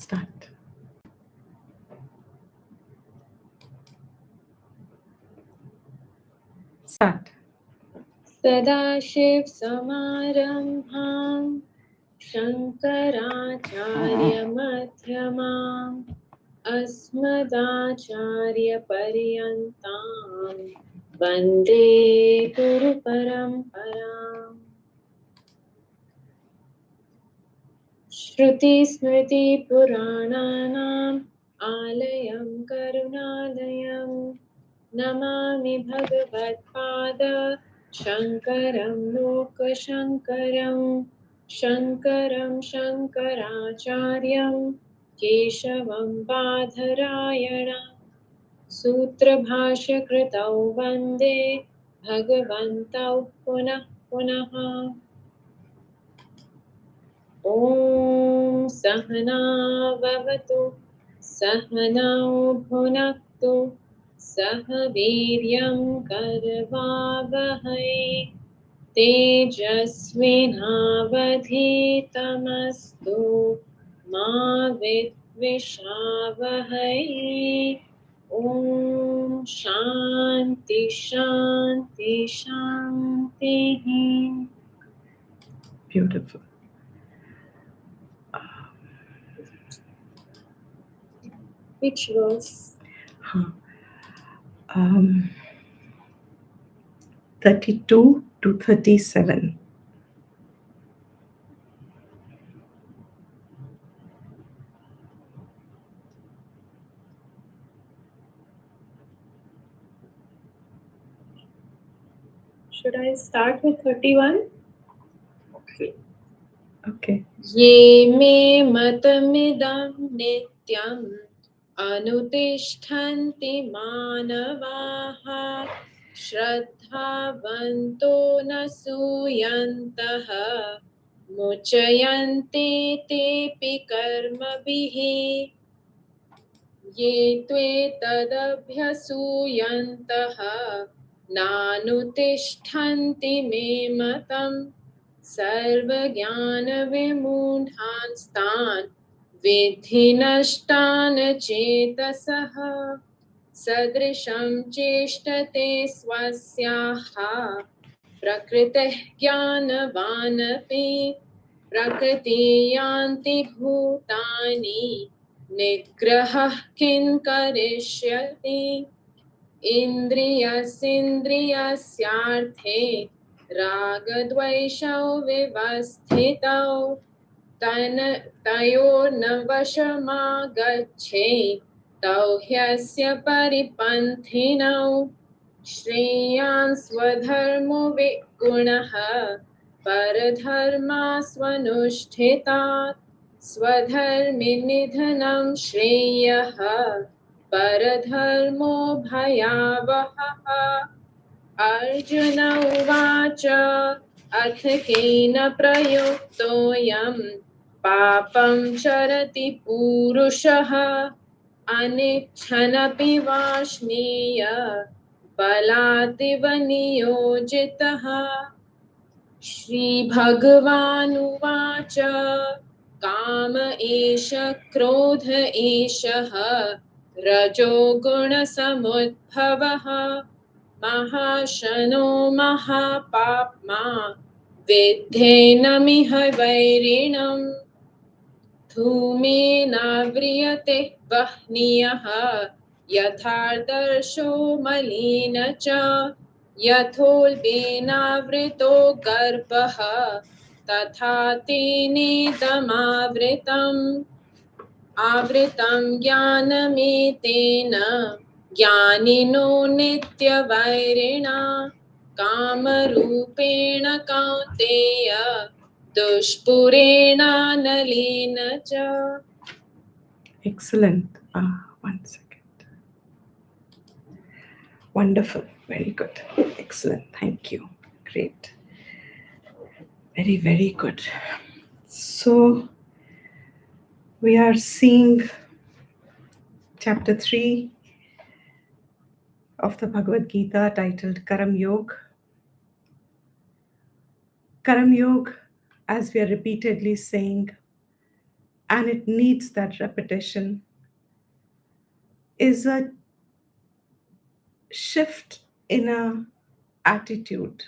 Start. Start. Sadashiv समारंभां शङ्कराचार्यमध्यमाम् अस्मदाचार्यपर्यन्तां वन्दे गुरुपरम्पराम्। श्रुतिस्मृतिपुराणानाम् आलयं करुणालयं नमामि भगवत्पाद शङ्करं लोकशङ्करं शङ्करं शङ्कराचार्यं केशवं बादरायण सूत्रभाष्यकृतौ वन्दे भगवन्तौ पुनः पुनः। ॐ सहना भवतु सहनौ भुनक्तु सह वीर्यं करवावहै तेजस्विनावधीतमस्तु मा विद्विषावहै। ॐ शान्ति शान्ति शान्तिः। Beautiful. Which verse? 32 to 37. Should I start with 31? Okay. ये मे मतमिदं नित्यम् अनुतिष्ठन्ति मानवाः श्रद्धावन्तो न सूयन्तः मुचयन्ते तेऽपि कर्मभिः ये त्वेतदभ्यसूयन्तः नानुतिष्ठन्ति मे मतम् सर्वज्ञानविमूढांस्तान् विद्धि नष्टान् चेतसः सदृशं चेष्टते स्वस्याः प्रकृतिः ज्ञानवानपि प्रकृति यान्ति भूतानि निग्रहः किं करिष्यति इन्द्रियस्येन्द्रियस्यार्थे रागद्वेषौ विवस्थितौ तयोर्न वशमागच्छेत् तौ ह्यस्य परिपन्थिनौ श्रेयान् स्वधर्मो विगुणः परधर्मास्वनुष्ठितात् स्वधर्मे निधनं श्रेयः परधर्मो भयावहः। अर्जुन उवाच अथ केन प्रयुक्तोऽयं पापं चरति पूरुषः अनिच्छनपि वाष्णेय बलादिव नियोजितः। श्रीभगवानुवाच काम एष क्रोध एषः रजोगुणसमुद्भवः महाशनो महापाप्मा विद्धेनमिह वैरिणम् धूमेनाव्रियते वह्नियः यथार्दर्शो मलिन च यथोल्बेनावृतो गर्भः तथा तेनेदमावृतम् आवृतं ज्ञानमेतेन ज्ञानिनो नित्यवैरिणा कामरूपेण कौन्तेय दुष्पुरेणानलेन च। Excellent. 1 second. Wonderful. Very good. Excellent. Thank you. Great. Very, very good. So, we are seeing chapter 3 of the Bhagavad Gita titled Karam Yoga. Karam Yoga, as we are repeatedly saying, and it needs that repetition, is a shift in a attitude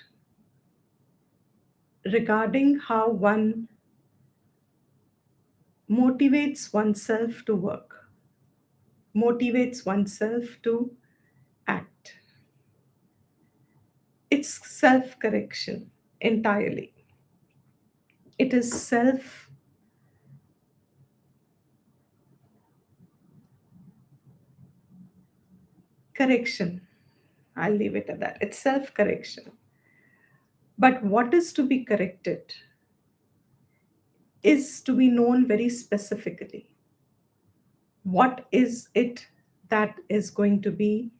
regarding how one motivates oneself to work, motivates oneself to act. It's self correction entirely. It is self correction. I'll leave it at that. It's self correction. But what is to be corrected is to be known very specifically. What is it that is going to be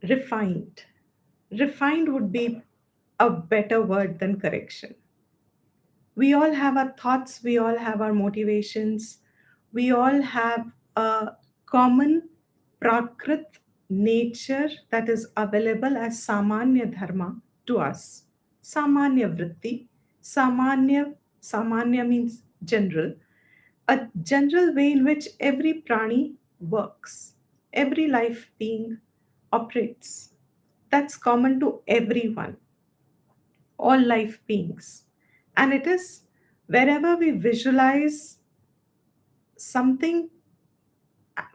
refined? Refined would be a better word than correction. We all have our thoughts, we all have our motivations, we all have a common prakrit nature that is available as samanya dharma to us. Samanya vritti. Samanya means general. A general way in which every prani works, every life being operates. That's common to everyone, all life beings. And it is wherever we visualize something,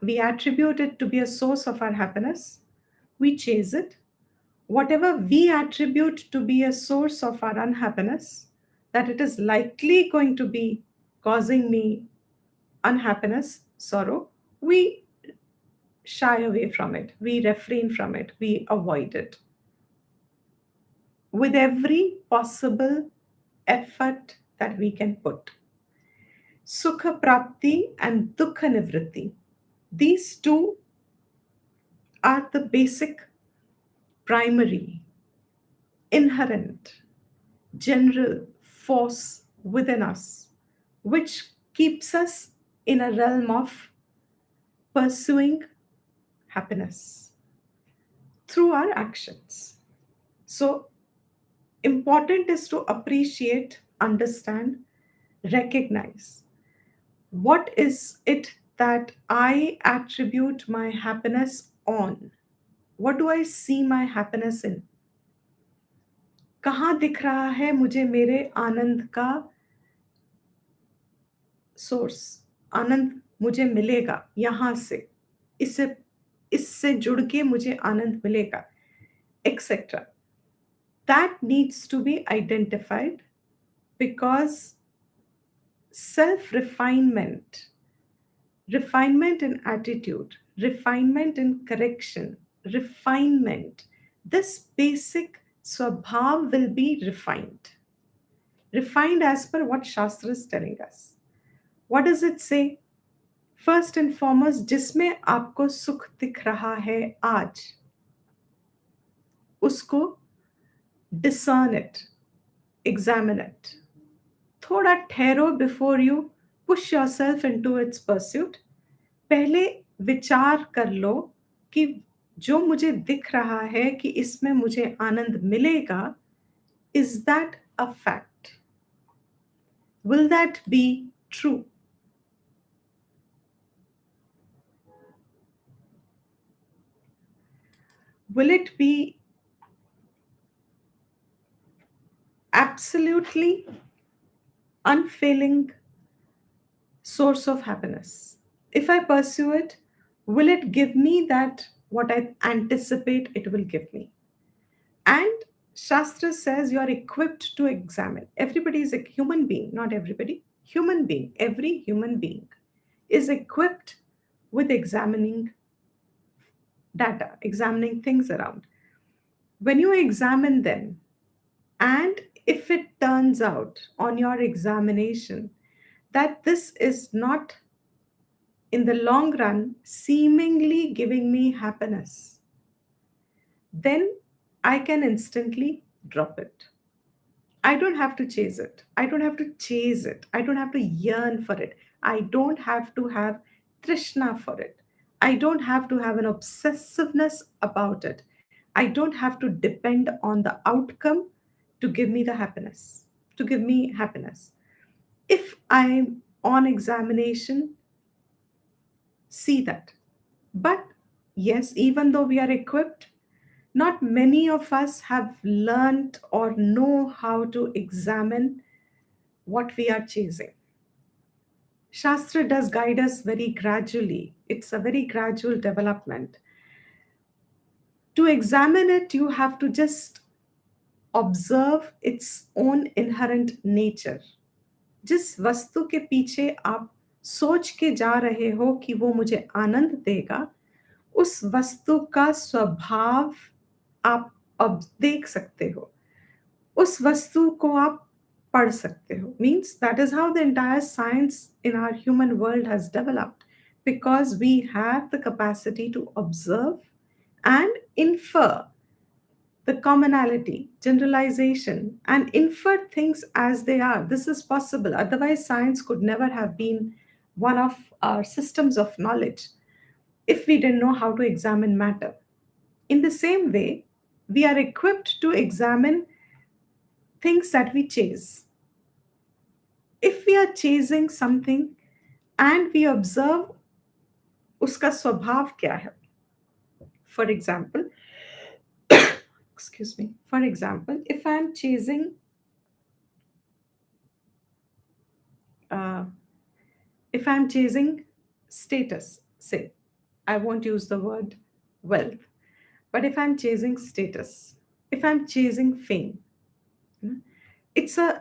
we attribute it to be a source of our happiness, we chase it. Whatever we attribute to be a source of our unhappiness, that it is likely going to be causing me unhappiness, sorrow, we shy away from it, we refrain from it, we avoid it with every possible effort that we can put. Sukha prapti and dukha nivritti. These two are the basic, primary, inherent, general force within us, which keeps us in a realm of pursuing happiness through our actions. So, important is to appreciate, understand, recognize what is it that I attribute my happiness on. What do I see my happiness in? कहाँ दिख रहा है मुझे मेरे आनंद का source? आनंद मुझे मिलेगा यहाँ से, इससे इससे जुड़ के मुझे आनंद मिलेगा, etc. That needs to be identified, because self refinement, refinement in attitude, refinement in correction, refinement, this basic swabhav will be refined. Refined as per what Shastra is telling us. What does it say? First and foremost, जिसमें आपको सुख दिख रहा है आज, उसको discern it, examine it. थोड़ा ठहरो before you push yourself into its pursuit. पहले विचार कर लो कि जो मुझे दिख रहा है कि इसमें मुझे आनंद मिलेगा, is that a fact? Will that be true? Will it be absolutely unfailing source of happiness? If I pursue it, will it give me that what I anticipate it will give me? And Shastra says you are equipped to examine. Everybody is a human being, not everybody, human being, every human being is equipped with examining data, examining things around. When you examine them, and if it turns out on your examination that this is not in the long run seemingly giving me happiness, then I can instantly drop it. I don't have to chase it. I don't have to chase it. I don't have to yearn for it. I don't have to have trishna for it. I don't have to have an obsessiveness about it. I don't have to depend on the outcome to give me the happiness, to give me happiness. If I on examination see that. But yes, even though we are equipped, not many of us have learned or know how to examine what we are chasing. Shastra does guide us very gradually. It's a very gradual development. To examine it, you have to just observe its own inherent nature. जिस वस्तु के पीछे आप सोच के जा रहे हो कि वो मुझे आनंद देगा, उस वस्तु का स्वभाव आप अब देख सकते हो, उस वस्तु को आप पढ़ सकते हो. Means that is how the entire science in our human world has developed, because we have the capacity to observe and infer the commonality, generalization, and infer things as they are. This is possible. Otherwise, science could never have been one of our systems of knowledge if we didn't know how to examine matter. In the same way, we are equipped to examine things that we chase. If we are chasing something and we observe उसका स्वभाव क्या है. For example, excuse me. For example, uh, if I'm chasing status, say, I won't use the word wealth, but if I'm chasing status, if I'm chasing fame, hmm,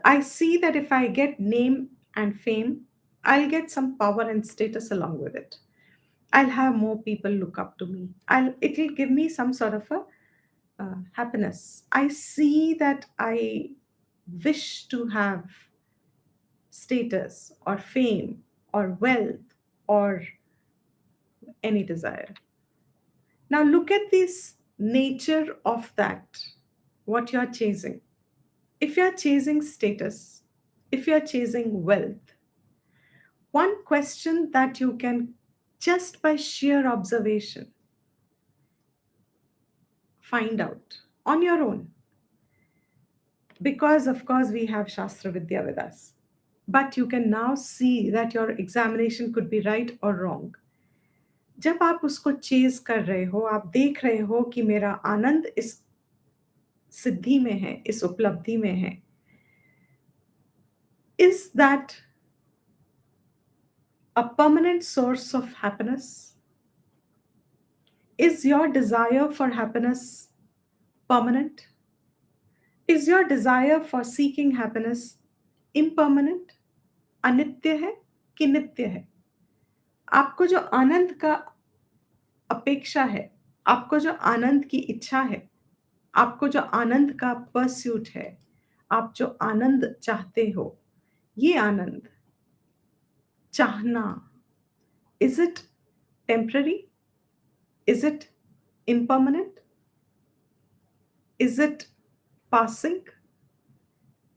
I see that if I get name and fame, I'll get some power and status along with it. I'll have more people look up to me. It'll give me some sort of a happiness. I see that I wish to have status or fame or wealth or any desire. Now look at this nature of that, what you're chasing. If you're chasing status, if you're chasing wealth, one question that you can, just by sheer observation, find out on your own, because of course we have Shastra Vidya with us, but you can now see that your examination could be right or wrong. जब आप उसको chase कर रहे हो, आप देख रहे हो कि मेरा आनंद इस सिद्धि में है, इस उपलब्धि में है, is that a permanent source of happiness? Is your desire for happiness permanent? Is your desire for seeking happiness impermanent? अनित्य है कि नित्य है? आपको जो आनंद का अपेक्षा है, आपको जो आनंद की इच्छा है, आपको जो आनंद का परस्यूट है, आप जो आनंद चाहते हो, ये आनंद चाहना, is it temporary? Is it impermanent? Is it passing?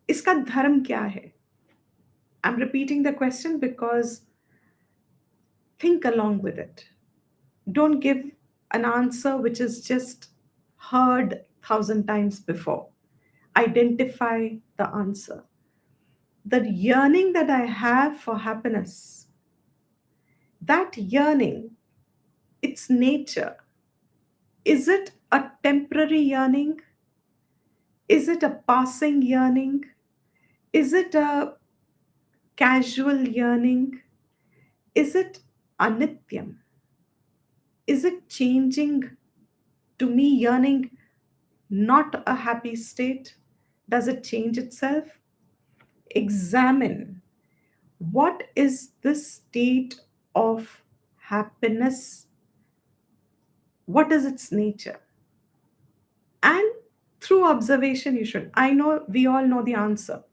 इसका धर्म क्या है? I'm repeating the question because think along with it. Don't give an answer which is just heard 1,000 times before. Identify the answer. The yearning that I have for happiness, that yearning, its nature, is it a temporary yearning? Is it a passing yearning? Is it a casual yearning? Is it anityam? Is it changing to me, yearning not a happy state? Does it change itself? Examine what is the state of happiness? What is its nature? And through observation, you should. I know we all know the answer.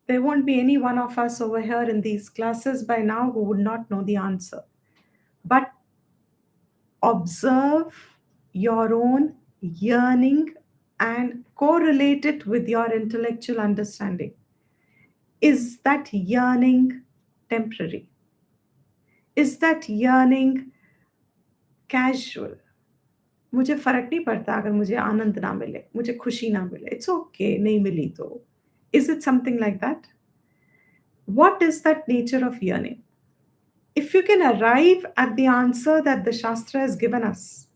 There won't be any one of us over here in these classes by now who would not know the answer. But observe your own yearning and correlate it with your intellectual understanding. Is that yearning temporary? Is that yearning casual? मुझे फर्क नहीं पड़ता अगर मुझे आनंद ना मिले, मुझे खुशी ना मिले, इट्स ओके, नहीं मिली तो. Is it something like that? What is that nature of yearning? If you can arrive at the answer that the Shastra has given us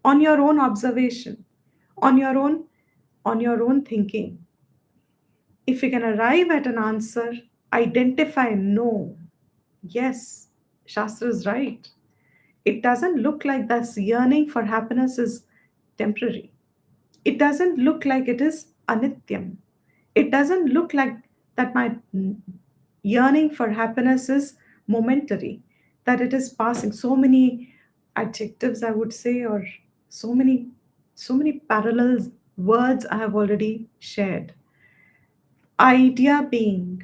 on your own observation, on your own, on your own thinking, if you can arrive at an answer, identify no, yes, Shastra is right. It doesn't look like this yearning for happiness is temporary. It doesn't look like it is anityam. It doesn't look like that my yearning for happiness is momentary, that it is passing. So many adjectives, I would say, or so many, so many parallel words I have already shared. Idea being,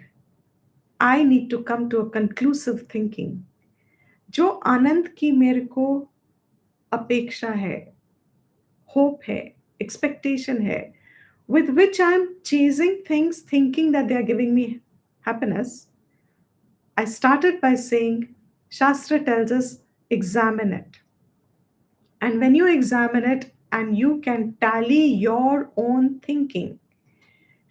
I need to come to a conclusive thinking. जो आनंद की मेरे को अपेक्षा है, hope है, expectation है, with which I'm chasing things thinking that they are giving me happiness. I started by saying Shastra tells us examine it. And when you examine it and you can tally your own thinking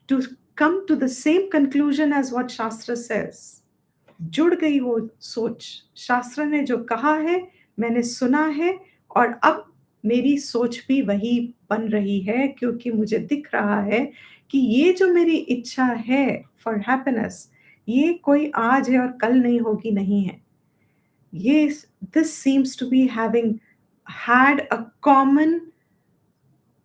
to come to the same conclusion as what Shastra says, जुड़ गई वो सोच, शास्त्र ने जो कहा है मैंने सुना है, और अब मेरी सोच भी वही बन रही है, क्योंकि मुझे दिख रहा है कि ये जो मेरी इच्छा है फॉर हैप्पीनेस, ये कोई आज है और कल नहीं होगी, नहीं है ये. This seems to be having had a common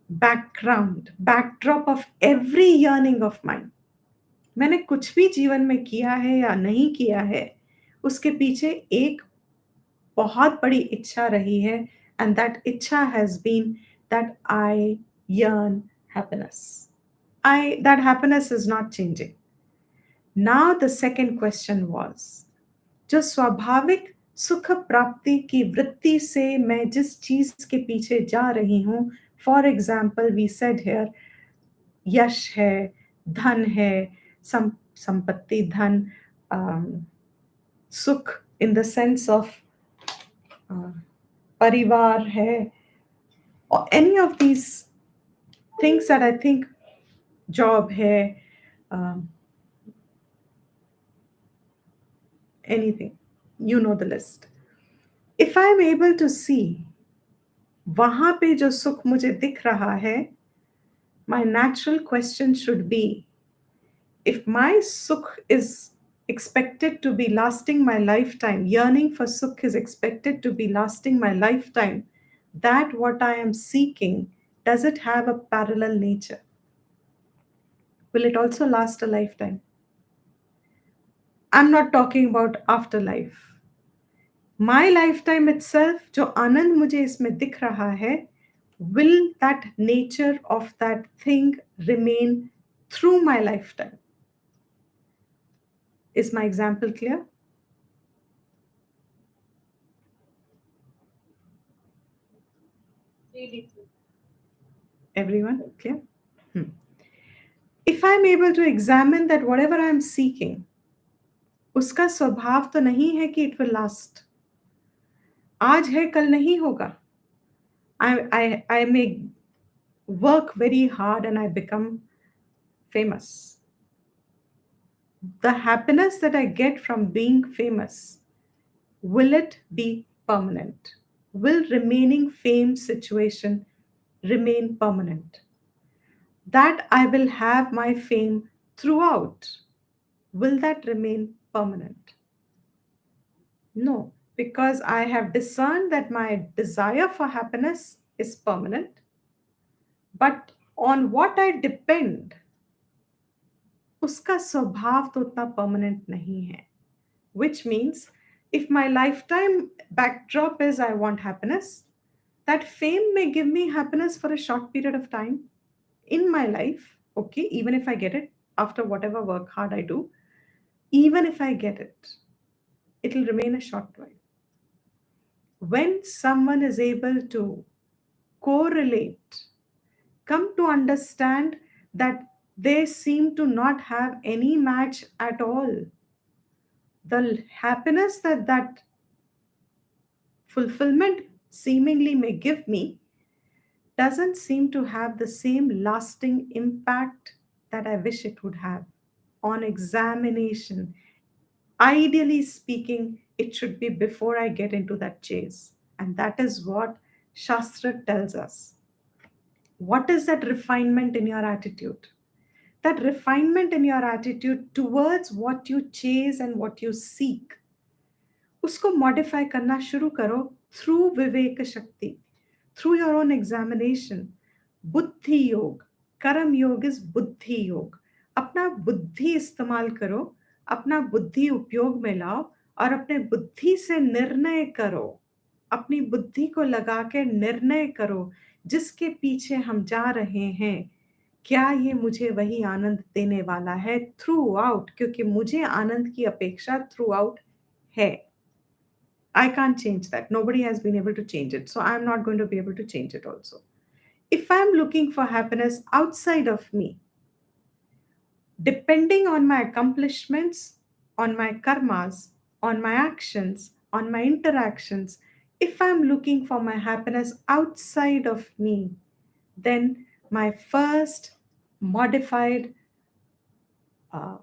background, backdrop of every yearning of mine. मैंने कुछ भी जीवन में किया है या नहीं किया है, उसके पीछे एक बहुत बड़ी इच्छा रही है, एंड दैट इच्छा has been that I yearn happiness. That happiness is not changing. Now the second question was, जो स्वाभाविक सुख प्राप्ति की वृत्ति से मैं जिस चीज के पीछे जा रही हूं, for example we said here यश है, धन है, संपत्ति, धन, सुख इन द सेंस ऑफ परिवार है, or any of these things that I think, job है, um, anything, you know the list. If I am able to see वहां पे जो सुख मुझे दिख रहा है, my natural question should be, if my sukh is expected to be lasting my lifetime, yearning for sukh is expected to be lasting my lifetime, that what I am seeking, does it have a parallel nature? Will it also last a lifetime? I'm not talking about afterlife. My lifetime itself, जो आनंद मुझे इसमें दिख रहा है, will that nature of that thing remain through my lifetime? Is my example clear? Everyone clear? If I'm able to examine that whatever I'm seeking, उसका स्वभाव तो नहीं है कि it will last. आज है कल नहीं होगा. I may work very hard and I become famous. The happiness that I get from being famous, will it be permanent? Will remaining fame situation remain permanent? That I will have my fame throughout, will that remain permanent? No, because I have discerned that my desire for happiness is permanent. But on what I depend, उसका स्वभाव तो उतना permanent नहीं है. Which means, if my lifetime backdrop is I want happiness, that fame may give me happiness for a short period of time in my life. Okay, even if I get it after whatever work hard I do, even if I get it, it'll remain a short while. When someone is able to correlate, come to understand that they seem to not have any match at all, the happiness that that fulfillment seemingly may give me doesn't seem to have the same lasting impact that I wish it would have. On examination, Ideally speaking, it should be before I get into that chase. And that is what Shastra tells us. What is that refinement in your attitude? That refinement in your attitude towards what you chase and what you seek, उसको modify करना शुरू करो through विवेक शक्ति, through your own examination. बुद्धि योग, कर्म योग is बुद्धि योग. अपना बुद्धि इस्तेमाल करो, अपना बुद्धि उपयोग में लाओ और अपने बुद्धि से निर्णय करो. अपनी बुद्धि को लगा के निर्णय करो जिसके पीछे हम जा रहे हैं, क्या ये मुझे वही आनंद देने वाला है थ्रू आउट, क्योंकि मुझे आनंद की अपेक्षा थ्रू आउट है. I can't change that. Nobody has been able to change it. So I'm not going to be able to change it also. If I'm looking for happiness outside of me, depending on my accomplishments, on my karmas, on my actions, on my interactions, if I'm looking for my happiness outside of me, then my first modified, uh,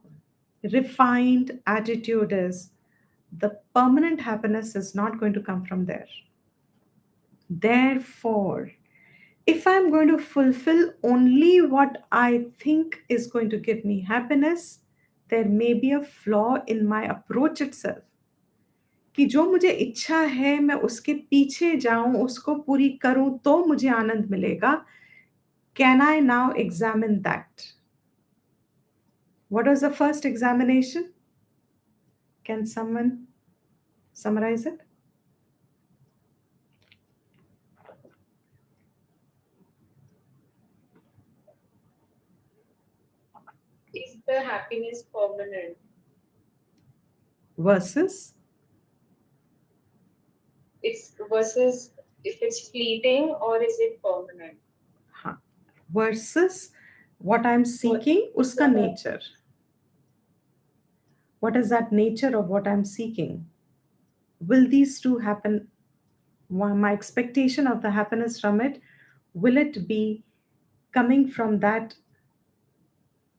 refined attitude is the permanent happiness is not going to come from there. Therefore, if I'm going to fulfill only what I think is going to give me happiness, there may be a flaw in my approach itself. कि जो मुझे इच्छा है मैं उसके पीछे जाऊं, उसको पूरी करूं तो मुझे आनंद मिलेगा. Can I now examine that? What was the first examination? Can someone summarize it? Is the happiness permanent? Versus? It's versus if it's fleeting or is it permanent? हाँ. Versus what I'm seeking, uska nature. What is that nature of what I'm seeking? Will these two happen? My expectation of the happiness from it, will it be coming from that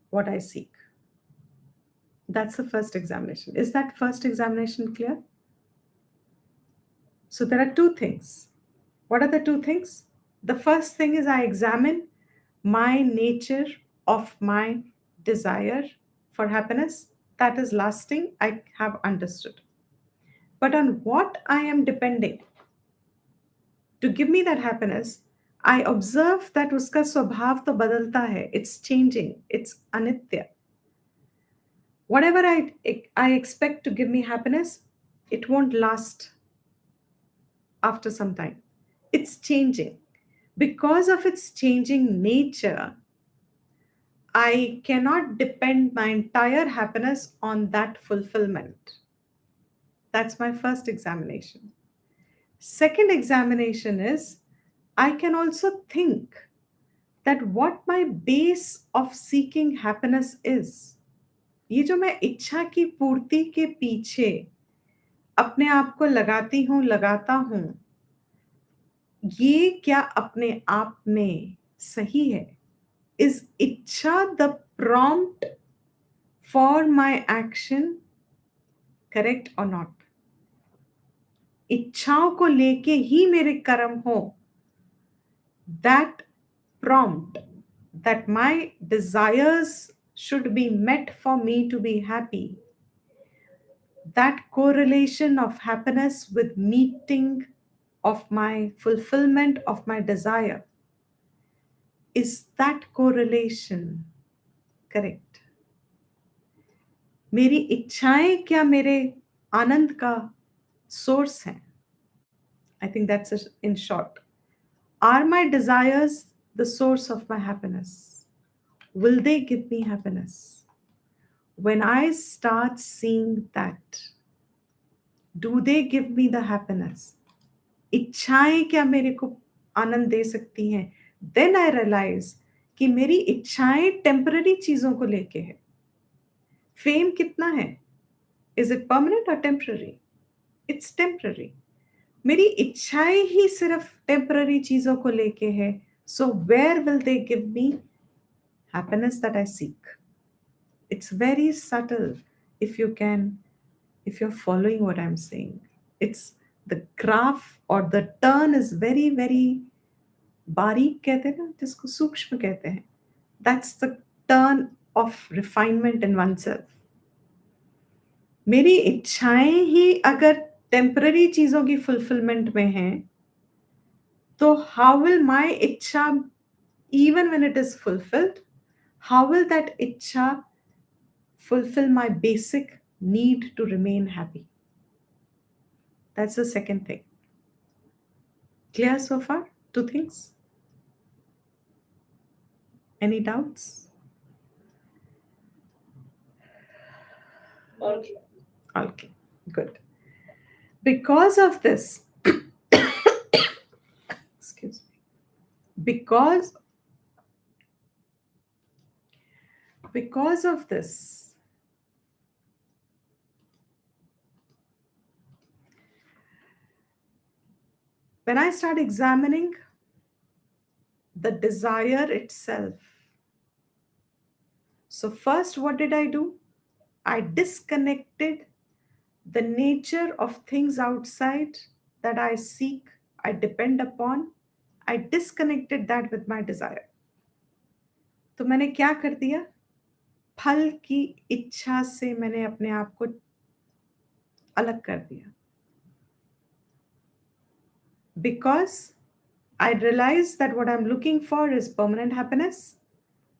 what I seek? That's the first examination. Is that first examination clear? So there are two things. What are the two things? The first thing is I examine my nature of my desire for happiness. That is lasting, I have understood. But on what I am depending to give me that happiness, I observe that uska swabhav to badalta hai. It's changing. It's anitya. Whatever I expect to give me happiness, it won't last after some time. It's changing. Because of its changing nature, I cannot depend my entire happiness on that fulfillment. That's my first examination. Second examination is I can also think that what my base of seeking happiness is. ये जो मैं इच्छा की पूर्ति के पीछे अपने आप को लगाती हूँ, लगाता हूँ, ये क्या अपने आप में सही है? Is इच्छा the prompt for my action, correct or not? इच्छाओं को लेके ही मेरे कर्म हो. That prompt, that my desires should be met for me to be happy, that correlation of happiness with meeting of my fulfillment of my desire, is that correlation correct? मेरी इच्छाएं क्या मेरे आनंद का सोर्स हैं? I think that's in short. Are my desires the source of my happiness? Will they give me happiness? When I start seeing that, do they give me the happiness? इच्छाएं क्या मेरे को आनंद दे सकती हैं? Then I realize कि मेरी इच्छाएं temporary चीजों को लेके है. फेम कितना है? Is it permanent or temporary? It's temporary. मेरी इच्छाएं ही सिर्फ टेम्पररी चीजों को लेके है. So where will they give me happiness that I seek? It's very subtle if you can if you're following what I'm saying. It's the graph or the turn is very, very बारीक कहते हैं ना जिसको सूक्ष्म कहते हैं. That's the turn of refinement in oneself. मेरी इच्छाएं ही अगर टेम्पररी चीजों की फुलफिलमेंट में हैं, तो how will my इच्छा, even when it is fulfilled, how will that ichha fulfill my basic need to remain happy? That's the second thing. Clear so far? Two things? Any doubts? Okay. Okay, good. Because of this, excuse me, because of this, when I start examining the desire itself, so first, what did I do? I disconnected the nature of things outside that I seek, I depend upon. I disconnected that with my desire. तो मैंने क्या कर दिया? फल की इच्छा से मैंने अपने आप को अलग कर दिया. Because I realized that what I'm looking for is permanent happiness.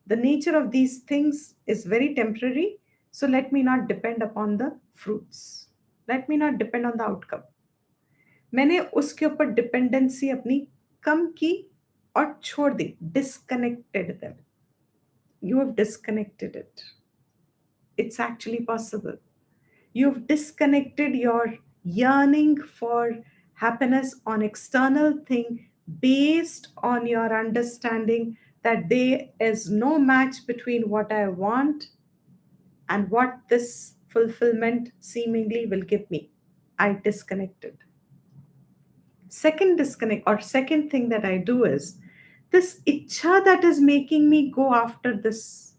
The nature of these things is very temporary. So let me not depend upon the fruits. Let me not depend on the outcome. मैंने उसके ऊपर dependency अपनी कम की और छोड़ दी. Disconnected them. You have disconnected it. It's actually possible. You've disconnected your yearning for happiness on external thing based on your understanding that there is no match between what I want and what this fulfillment seemingly will give me. I disconnected. Second disconnect or second thing that I do is this ichha that is making me go after this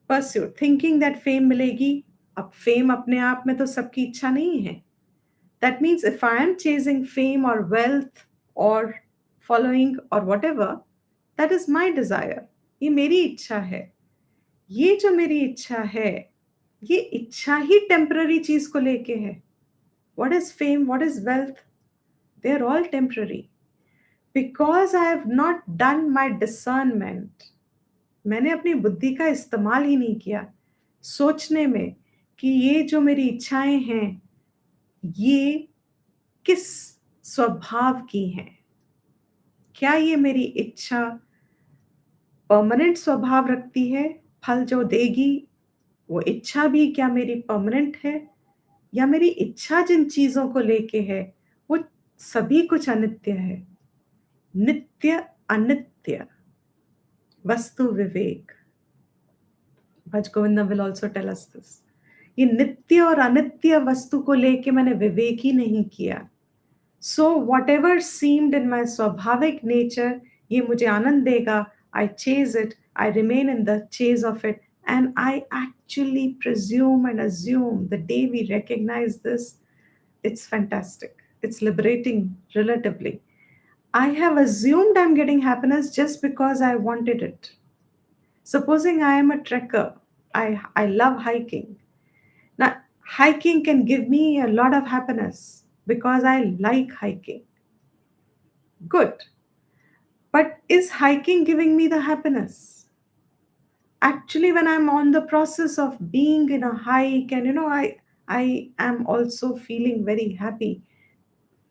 pursuit, thinking that fame मिलेगी. अब fame अपने आप में तो सबकी इच्छा नहीं है. That means if I am chasing fame or wealth or following or whatever, that is my desire. ये मेरी इच्छा है. ये जो मेरी इच्छा है, ये इच्छा ही टेम्पररी चीज को लेके है. What is fame? What is wealth? They are all temporary. Because I have not done my discernment, मैंने अपनी बुद्धि का इस्तेमाल ही नहीं किया सोचने में कि ये जो मेरी इच्छाएं हैं, ये किस स्वभाव की हैं. क्या ये मेरी इच्छा परमानेंट स्वभाव रखती है? फल जो देगी वो इच्छा भी क्या मेरी परमानेंट है, या मेरी इच्छा जिन चीजों को लेके है वो सभी कुछ अनित्य है? नित्य अनित्य वस्तु विवेक. Bhaja Govindam will also tell us this. ये नित्य और अनित्य वस्तु को लेके मैंने विवेक ही नहीं किया. सो वॉट एवर सीम्ड इन माई स्वाभाविक नेचर, ये मुझे आनंद देगा, आई chase it, I remain in the chase of it, and I actually presume and assume the day we recognize this, it's fantastic. It's liberating relatively. I have assumed I'm getting happiness just because I wanted it. Supposing I am a trekker, I love hiking. Now, hiking can give me a lot of happiness because I like hiking. Good. But is hiking giving me the happiness? Actually, when I'm on the process of being in a hike, and I am also feeling very happy,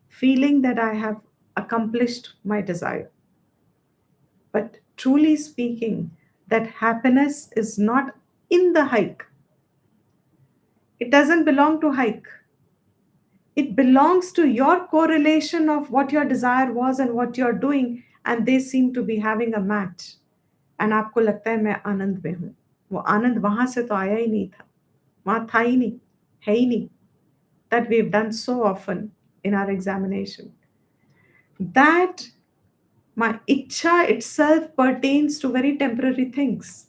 feeling that I have accomplished my desire. But truly speaking, that happiness is not in the hike. It doesn't belong to hike. It belongs to your correlation of what your desire was and what you're doing, and they seem to be having a match. And आपको लगता है मैं आनंद में हूँ. वो आनंद वहां से तो आया ही नहीं था, वहां था ही नहीं, है ही नहीं. That we've done so often in our examination. That my ichha itself pertains to very temporary things.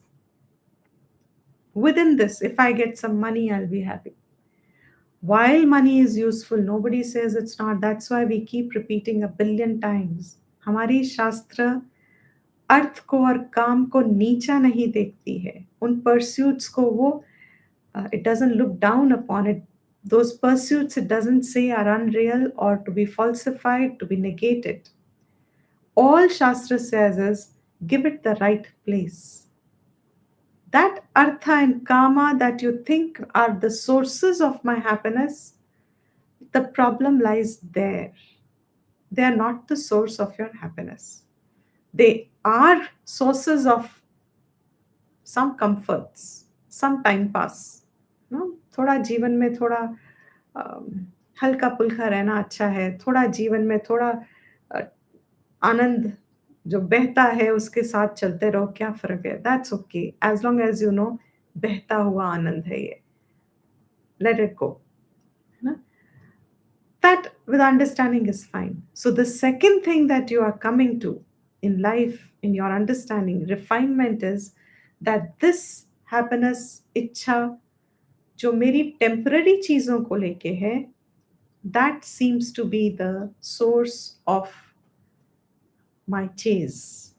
Within this, if I get some money, I'll be happy. While money is useful, nobody says it's not. That's why we keep repeating a billion times. हमारी शास्त्र अर्थ को और काम को नीचा नहीं देखती है. उन pursuits को वो it doesn't look down upon it. Those pursuits, it doesn't say, are unreal or to be falsified, to be negated. All Shastra says is give it the right place. That artha and kama that you think are the sources of my happiness, the problem lies there. They are not the source of your happiness. They are sources of some comforts, some time pass. No? थोड़ा जीवन में थोड़ा हल्का पुल्का रहना अच्छा है. थोड़ा जीवन में थोड़ा अ, आनंद जो बहता है उसके साथ चलते रहो, क्या फर्क है. That's okay as long as you know बहता हुआ आनंद है ये. Let it go. That with understanding is fine. So the second thing that you are coming to in life, in your understanding refinement, is that this happiness इच्छा जो मेरी temporary चीज़ों को लेके है, that seems to be the source of my chase.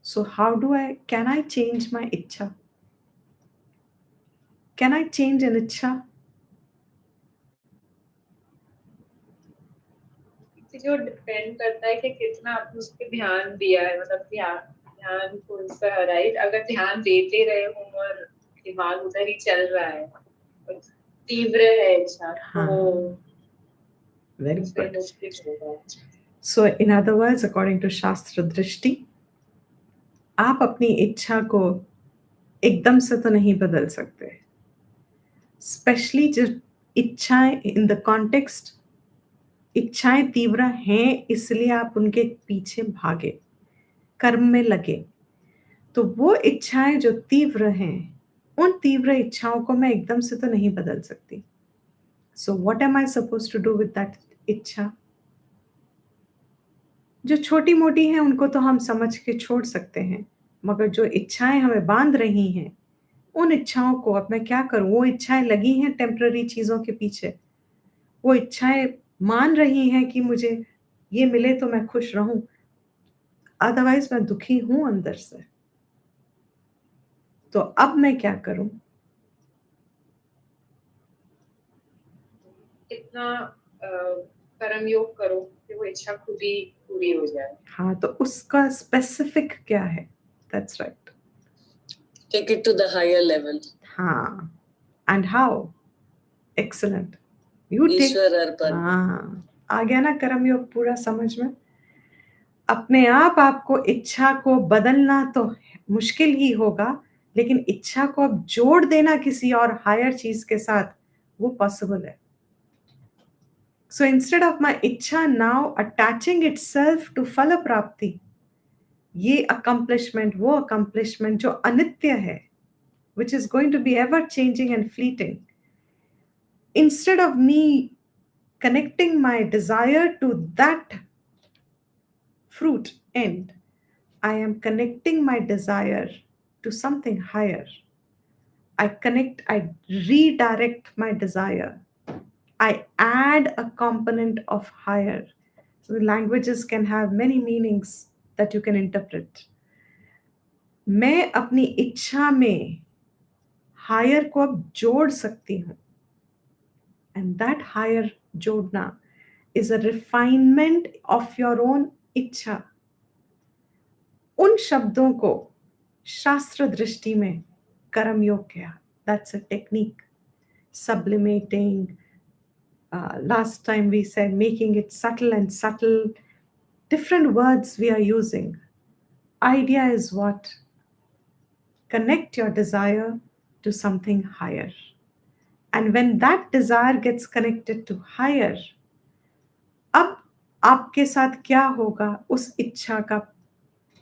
So how do I, can I change my ichha? Can I change an ichha? जो depend करता है कि कितना आपने उस पर ध्यान दिया है, मतलब ध्यान ध्यान कौन सा है, राइट? अगर ध्यान देते रहे हो और दिमाग उधर ही चल रहा है और तीव्र है इच्छा, तो very फिर good. मुश्किल होगा. So in other words, according to Shastra Drishti, आप अपनी इच्छा को एकदम से तो नहीं बदल सकते. स्पेशली जो इच्छाएं इन द कॉन्टेक्स्ट, इच्छाएं तीव्र हैं इसलिए आप उनके पीछे भागे, कर्म में लगे. तो वो इच्छाएं जो तीव्र हैं, उन तीव्र इच्छाओं को मैं एकदम से तो नहीं बदल सकती. So what am I suppose to do with that इच्छा? जो छोटी मोटी हैं उनको तो हम समझ के छोड़ सकते हैं, मगर जो इच्छाएं हमें बांध रही हैं, उन इच्छाओं को अब मैं क्या करूं? वो इच्छाएं लगी हैं टेम्पररी चीज़ों के पीछे, वो इच्छाएं मान रही हैं कि मुझे ये मिले तो मैं खुश रहूं, अदरवाइज मैं दुखी हूं अंदर से. तो अब मैं क्या करूं? कितना कर्म योग करो कि वो इच्छा खुद ही पूरी हो जाए. हाँ, तो उसका स्पेसिफिक क्या है? That's right. Take it to the higher level. हाँ, and how? Excellent. You take. ईश्वर अर्पण. हाँ, आ गया ना कर्म योग पूरा समझ में. अपने आप आपको इच्छा को बदलना तो मुश्किल ही होगा, लेकिन इच्छा को अब जोड़ देना किसी और हायर चीज के साथ, वो पॉसिबल है. सो इंस्टेड ऑफ माई इच्छा नाउ अटैचिंग इटसेल्फ टू फल प्राप्ति, ये अकम्प्लिशमेंट वो अकम्प्लिशमेंट जो अनित्य है, which is going to be ever changing and fleeting, instead of me connecting my desire to that fruit end, I am connecting my desire to something higher. I redirect my desire. I add a component of higher. So the languages can have many meanings that you can interpret. मैं अपनी इच्छा में higher को अब जोड़ सकती हूँ. And that higher जोड़ना is a refinement of your own इच्छा. उन शब्दों को शास्त्र दृष्टि में कर्म योग किया. That's a technique. Sublimating. Last time we said making it subtle and subtle. Different words we are using. Idea is what? Connect your desire to something higher. And when that desire gets connected to higher, अब आपके साथ क्या होगा? उस इच्छा का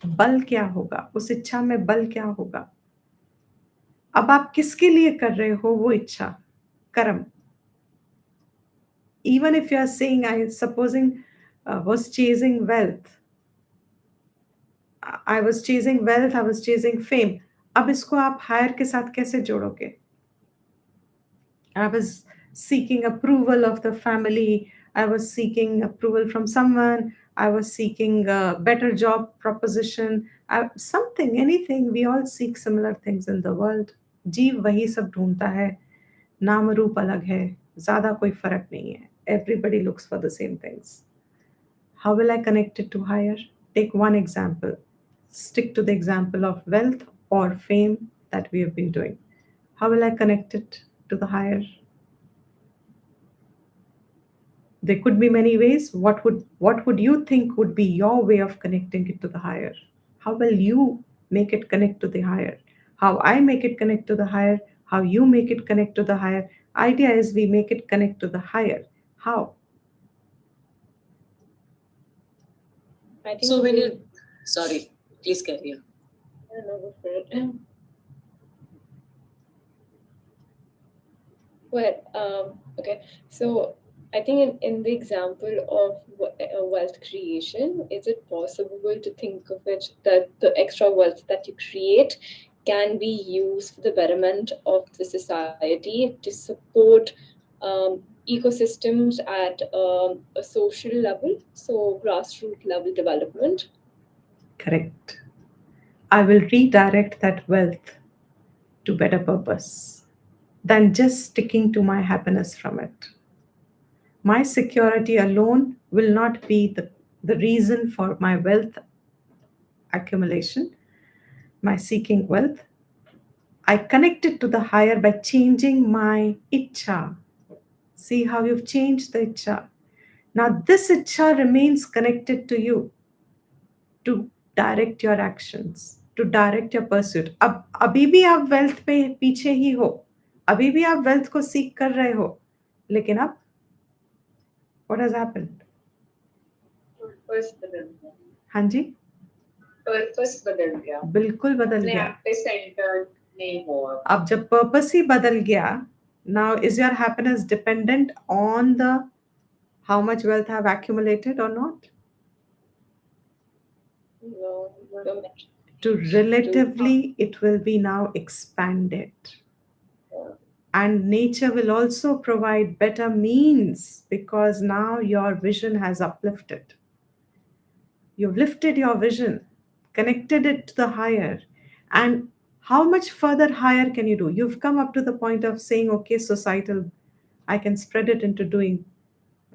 बल क्या होगा? उस इच्छा में बल क्या होगा? अब आप किसके लिए कर रहे हो वो इच्छा, कर्म? Even if you are saying, I supposing was chasing wealth, I was chasing wealth, I was chasing fame. अब इसको आप हायर के साथ कैसे जोड़ोगे? I was seeking approval of the family, I was seeking approval from someone, I was seeking a better job proposition, something, anything. We all seek similar things in the world. जीव वही सब ढूंढता है, नाम रूप अलग है, ज़्यादा कोई फर्क नहीं है. Everybody looks for the same things. How will I connect it to higher? Take one example. Stick to the example of wealth or fame that we have been doing. How will I connect it to the higher? There could be many ways. What would you think would be your way of connecting it to the higher? How will you make it connect to the higher? How I make it connect to the higher? How you make it connect to the higher? Idea is we make it connect to the higher. How? I think so when you, sorry, please carry on. I don't know go for it. Okay. So I think in the example of wealth creation, is it possible to think of it that the extra wealth that you create can be used for the betterment of the society to support ecosystems at a social level, so grassroots level development? Correct. I will redirect that wealth to better purpose than just sticking to my happiness from it. My security alone will not be the reason for my wealth accumulation, my seeking wealth. I connect it to the higher by changing my icha. See how you've changed the icha. Now, this icha remains connected to you to direct your actions, to direct your pursuit. अब अभी भी आप wealth पे पीछे ही हो, अभी भी आप वेल्थ को सीख कर रहे हो, लेकिन अब what has happened? पर्पस बदल गया. हाँ जी, पर्पस बदल गया. बिल्कुल बदल अपने गया. आप पे सेंटर्ड नहीं हो अब. अब जब पर्पस ही बदल गया, now is your happiness dependent on the how much wealth have accumulated or not? No, no. To relatively, it will be now expanded. And nature will also provide better means because now your vision has uplifted. You've lifted your vision, connected it to the higher. And how much further higher can you do? You've come up to the point of saying, okay, societal, I can spread it into doing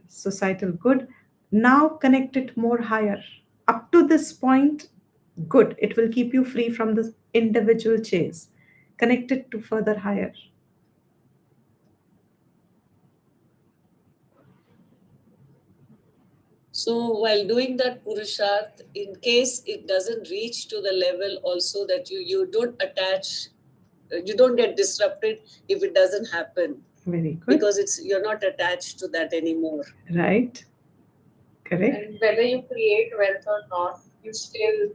societal good. Now connect it more higher. Up to this point, good. It will keep you free from the individual chase. Connect it to further higher. So while doing that Purusharth, in case it doesn't reach to the level also that you don't attach, you don't get disrupted if it doesn't happen. Very good. Because you're not attached to that anymore. Right. Correct. And whether you create wealth or not, you still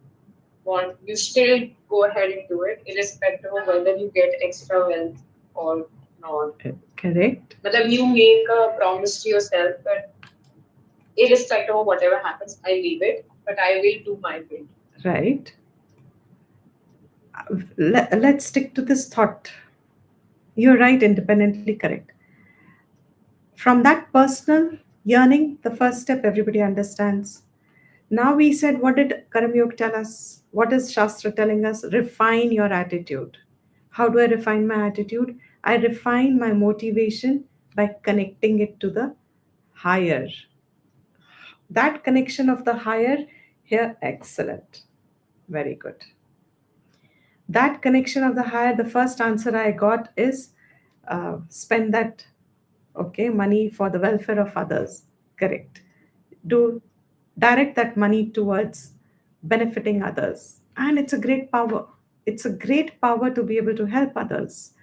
go ahead and do it, irrespective of whether you get extra wealth or not. Correct. But you make a promise to yourself that irrespective of whatever happens, I leave it, but I will do my bit. Right. Let's stick to this thought. You're right, independently correct. From that personal yearning, the first step everybody understands. Now we said, what did Karam Yoga tell us? What is Shastra telling us? Refine your attitude. How do I refine my attitude? I refine my motivation by connecting it to the higher. That connection of the higher here, excellent. Very good. That connection of the higher, the first answer I got is spend that money for the welfare of others. Correct. Do direct that money towards benefiting others. And it's a great power. It's a great power to be able to help others.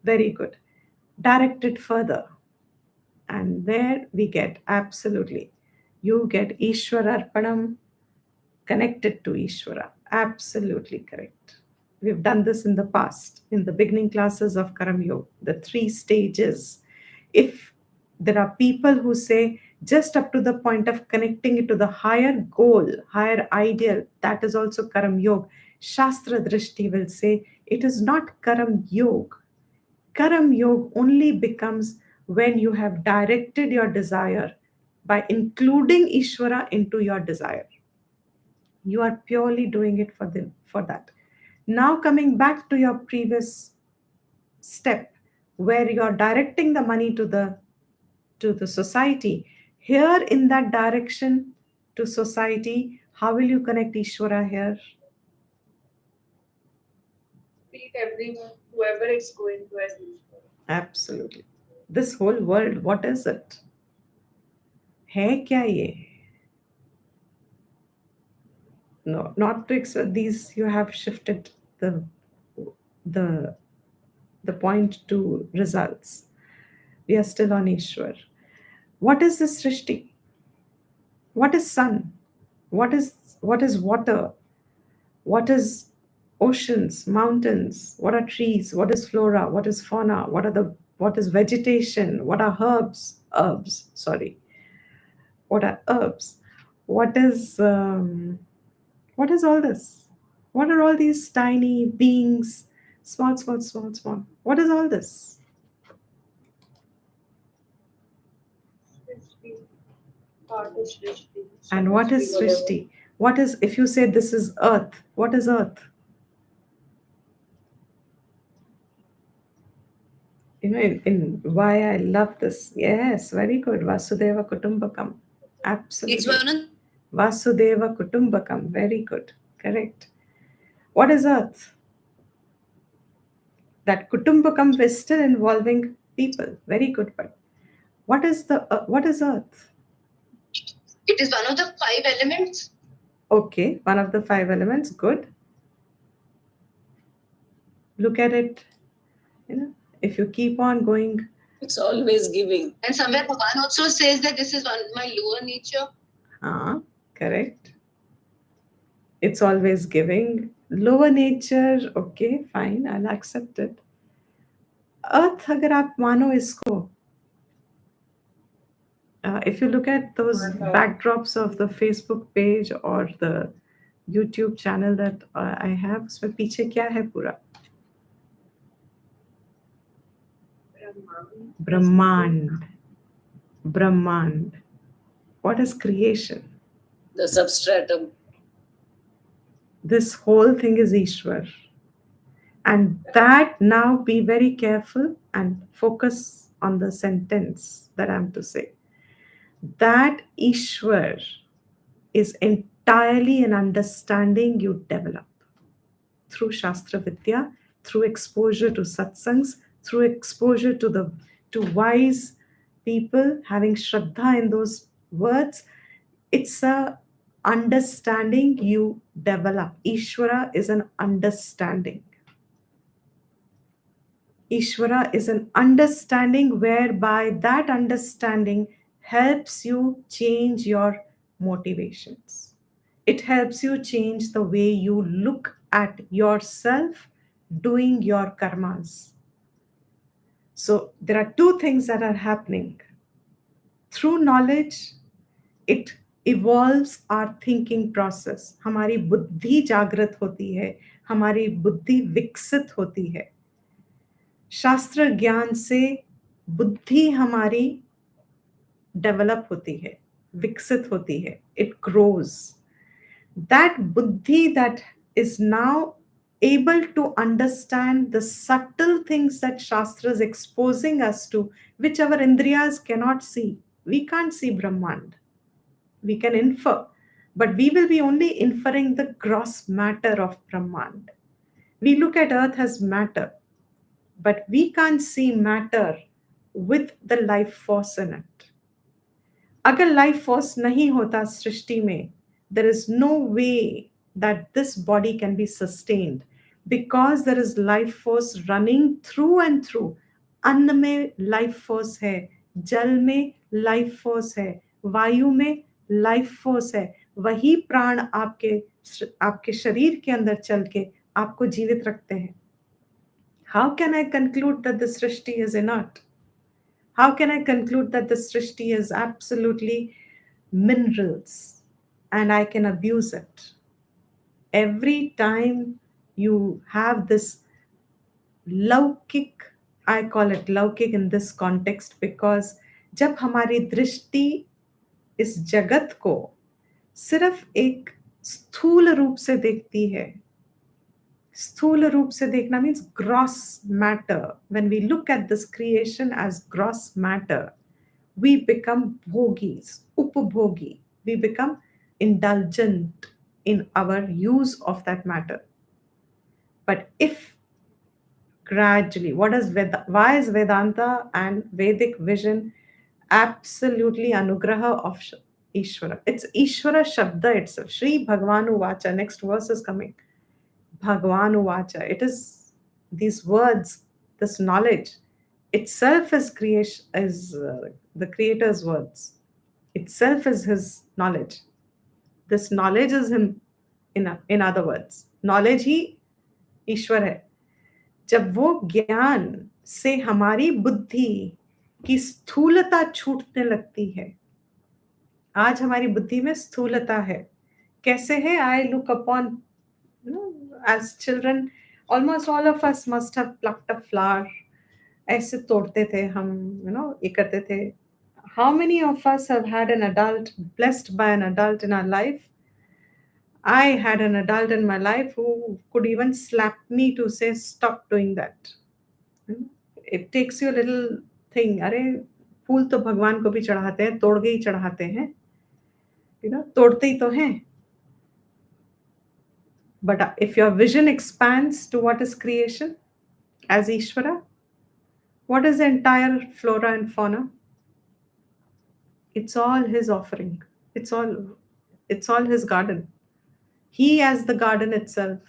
Very good. Direct it further. And there we get absolutely. You get Ishwararpanam connected to Ishwara. Absolutely correct. We've done this in the past, in the beginning classes of Karam Yoga, the 3 stages. If there are people who say just up to the point of connecting it to the higher goal, higher ideal, that is also Karam Yoga. Shastra Drishti will say it is not Karam Yoga. Karam Yoga only becomes when you have directed your desire by including Ishvara into your desire. You are purely doing it for that. Now coming back to your previous step, where you are directing the money to the society. Here in that direction to society, how will you connect Ishvara here? Treat everyone, whoever it's going to, as usual. Absolutely. This whole world, what is it? है क्या ये? No, not to expect these. You have shifted the the point to results. We are still on Ishwar. What is this Srishti? What is sun? What is water? What is oceans, mountains? What are trees? What is flora? What is fauna? What is vegetation? What are herbs? Herbs, sorry. What are herbs? What is all this? What are all these tiny beings? Small, small, small, small. What is all this? Srishti, part of Srishti. And what is Srishti? What is, if you say this is earth, what is earth? In why I love this. Yes, very good. Vasudeva Kutumbakam. Absolutely. It's one of Vasudeva Kutumbakam. Very good. Correct. What is earth? That Kutumbakam is still involving people. Very good. But what is earth? It is one of the five elements. Okay, one of the five elements. Good. Look at it. If you keep on going, It's always giving. And somewhere Bhagwan also says that this is one my lower nature. Correct. It's always giving. Lower nature, okay, fine, I'll accept it. Earth, अगर आप मानो इसको, if you look at those backdrops of the Facebook page or the YouTube channel that I have, उसमें पीछे क्या है पूरा? Brahmand. Brahmand. What is creation? The substratum. This whole thing is Ishwar. And that, now be very careful and focus on the sentence that I'm to say. That Ishwar is entirely an understanding you develop through Shastra Vidya, through exposure to satsangs, through exposure to wise people, having Shraddha in those words. It's a understanding you develop. Ishvara is an understanding. Ishvara is an understanding whereby that understanding helps you change your motivations. It helps you change the way you look at yourself doing your karmas. So there are two things that are happening. Through knowledge, it evolves our thinking process. हमारी बुद्धि जागृत होती है, हमारी बुद्धि विकसित होती है. शास्त्र ज्ञान से बुद्धि हमारी डेवलप होती है, विकसित होती है. It grows. That buddhi that is now able to understand the subtle things that Shastra is exposing us to, which our Indriyas cannot see. We can't see Brahmand. We can infer, but we will be only inferring the gross matter of Brahmand. We look at earth as matter, but we can't see matter with the life force in it. अगर life force नहीं होता सृष्टि में, there is no way that this body can be sustained, because there is life force running through and through. अन्न में life force है, जल में life force है, वायु में लाइफ फोर्स है. वही प्राण आपके शरीर के अंदर चल के आपको जीवित रखते हैं. How can I conclude that the Srishti is inert? How can I conclude that the Srishti is absolutely minerals and I can abuse it? Every time you have this laukik I call it लौकिक in this context because जब हमारी दृष्टि इस जगत को सिर्फ एक स्थूल रूप से देखती है, स्थूल रूप से देखना means gross matter. When we look at this creation as gross matter, we become bhogis, upabhogi. We become indulgent in our use of that matter. But if gradually, why is Vedanta and Vedic vision absolutely anugraha of Ishvara? It's Ishvara Shabda itself. Shri Bhagavan Uvacha. Next verse is coming. Bhagavan Uvacha. It is these words, this knowledge itself is creation, is the Creator's words. Itself is His knowledge. This knowledge is Him. In other words, knowledge ही ईश्वर है. जब वो ज्ञान से हमारी बुद्धि की स्थूलता छूटने लगती है, आज हमारी बुद्धि में स्थूलता है. कैसे है? I look upon, as children almost all of us must have plucked a flower. ऐसे तोड़ते थे हम, ये करते थे. How many of us have had an adult, blessed by an adult in our life? I had an adult in my life who could even slap me to say, stop doing that. It takes you a little thing. अरे फूल तो भगवान को भी चढ़ाते हैं, तोड़ के ही चढ़ाते हैं, तोड़ते ही तो हैं. But if your vision expands to what is creation as Ishvara, what is the entire flora and fauna? It's all His offering. It's all His garden. He as the garden itself.